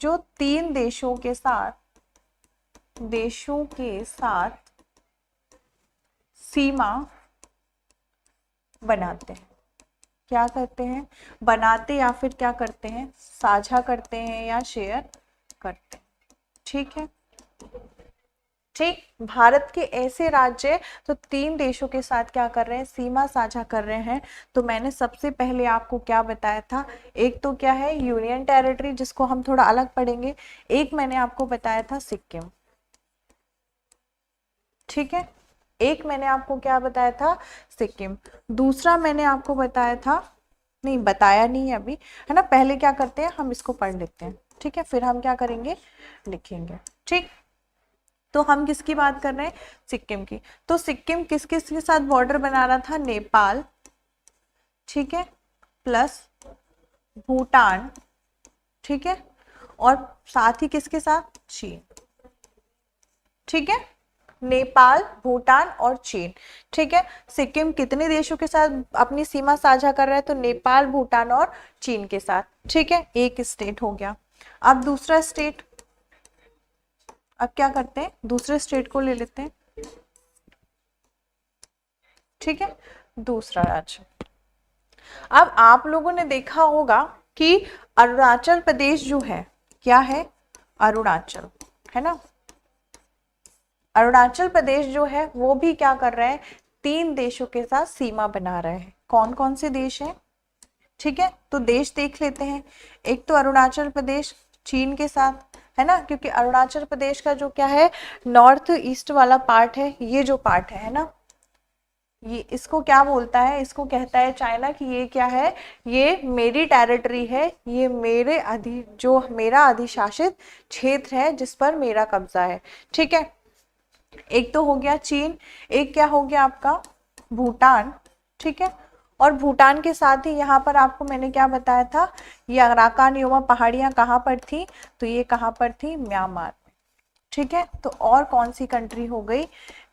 जो तीन देशों के साथ सीमा बनाते हैं। क्या करते हैं, बनाते या फिर क्या करते हैं, साझा करते हैं या शेयर करते हैं। ठीक है, ठीक। भारत के ऐसे राज्य तो 3 देशों के साथ क्या कर रहे हैं, सीमा साझा कर रहे हैं। तो मैंने सबसे पहले आपको क्या बताया था, एक तो क्या है यूनियन टेरिटरी, जिसको हम थोड़ा अलग पढ़ेंगे। एक मैंने आपको बताया था सिक्किम, ठीक है। एक मैंने आपको क्या बताया था, सिक्किम। दूसरा मैंने आपको बताया था, नहीं बताया नहीं है अभी, है ना। पहले क्या करते हैं, हम इसको पढ़ लेते हैं, ठीक है, फिर हम क्या करेंगे, लिखेंगे। ठीक, तो हम किसकी बात कर रहे हैं, सिक्किम की। तो सिक्किम किस किस के साथ बॉर्डर बना रहा था, नेपाल, ठीक है, प्लस भूटान, ठीक है, और साथ ही किसके साथ, चीन। ठीक है, नेपाल, भूटान और चीन। ठीक है, सिक्किम कितने देशों के साथ अपनी सीमा साझा कर रहा है, तो नेपाल, भूटान और चीन के साथ। ठीक है, एक स्टेट हो गया। अब दूसरा स्टेट, अब क्या करते हैं, दूसरे स्टेट को ले लेते हैं। ठीक है, दूसरा राज्य। अब आप लोगों ने देखा होगा कि अरुणाचल प्रदेश जो है, क्या है, अरुणाचल, है ना। अरुणाचल प्रदेश जो है वो भी क्या कर रहा है, 3 देशों के साथ सीमा बना रहे हैं। कौन कौन से देश हैं, ठीक है, तो देश देख लेते हैं। एक तो अरुणाचल प्रदेश चीन के साथ, है ना, क्योंकि अरुणाचल प्रदेश का जो क्या है, नॉर्थ ईस्ट वाला पार्ट है, ये जो पार्ट है ना, ये इसको क्या बोलता है, इसको कहता है चाइना कि ये क्या है, ये मेरी टेरिटरी है, ये मेरे जो मेरा अधिशासित क्षेत्र है, जिस पर मेरा कब्जा है। ठीक है, एक तो हो गया चीन, एक क्या हो गया आपका, भूटान। ठीक है, और भूटान के साथ ही यहाँ पर आपको मैंने क्या बताया था, ये अराकान योमा पहाड़ियाँ कहाँ पर थी, तो ये कहाँ पर थी, म्यांमार। ठीक है, तो और कौन सी कंट्री हो गई,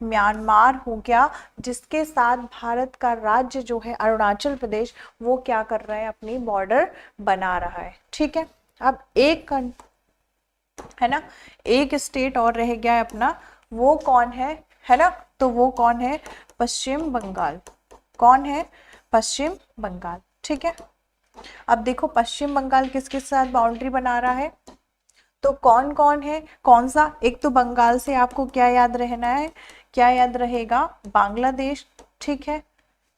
म्यांमार हो गया, जिसके साथ भारत का राज्य जो है अरुणाचल प्रदेश, वो क्या कर रहा है, अपनी बॉर्डर बना रहा है। ठीक है, अब एक है ना, एक स्टेट और रह गया है अपना, वो कौन है ना, तो वो कौन है, पश्चिम बंगाल। कौन है, पश्चिम बंगाल। ठीक है, अब देखो पश्चिम बंगाल किसके साथ बाउंड्री बना रहा है, तो कौन कौन है, कौन सा, एक तो बंगाल से आपको क्या याद रहना है, क्या याद रहेगा, बांग्लादेश। ठीक है,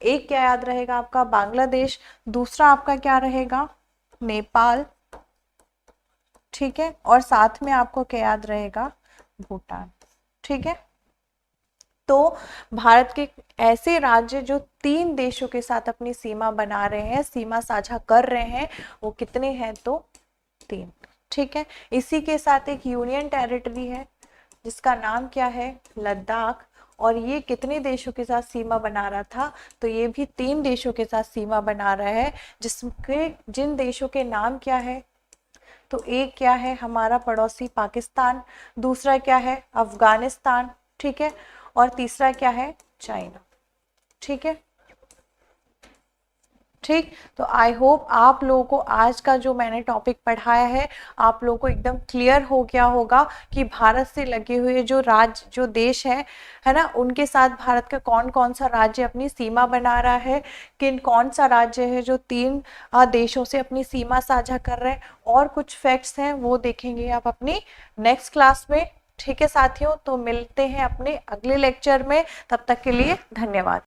एक क्या याद रहेगा आपका, बांग्लादेश। दूसरा आपका क्या रहेगा, नेपाल। ठीक है, और साथ में आपको क्या याद रहेगा, भूटान। ठीक है, तो भारत के ऐसे राज्य जो 3 देशों के साथ अपनी सीमा बना रहे हैं, सीमा साझा कर रहे हैं, वो कितने हैं, तो 3। ठीक है, इसी के साथ एक यूनियन टेरिटरी है जिसका नाम क्या है, लद्दाख। और ये कितने देशों के साथ सीमा बना रहा था, तो ये भी 3 देशों के साथ सीमा बना रहा है, जिन देशों के नाम क्या है, तो एक क्या है हमारा पड़ोसी पाकिस्तान, दूसरा क्या है, अफगानिस्तान। ठीक है, और तीसरा क्या है, चाइना। ठीक है, ठीक। तो आई होप आप लोगों को आज का जो मैंने टॉपिक पढ़ाया है, आप लोगों को एकदम क्लियर हो गया होगा कि भारत से लगे हुए जो राज्य, जो देश है ना, उनके साथ भारत का कौन कौन सा राज्य अपनी सीमा बना रहा है, किन कौन सा राज्य है जो 3 देशों से अपनी सीमा साझा कर रहे हैं, और कुछ फैक्ट्स हैं वो देखेंगे आप अपनी नेक्स्ट क्लास में। ठीक है साथियों, तो मिलते हैं अपने अगले लेक्चर में, तब तक के लिए धन्यवाद।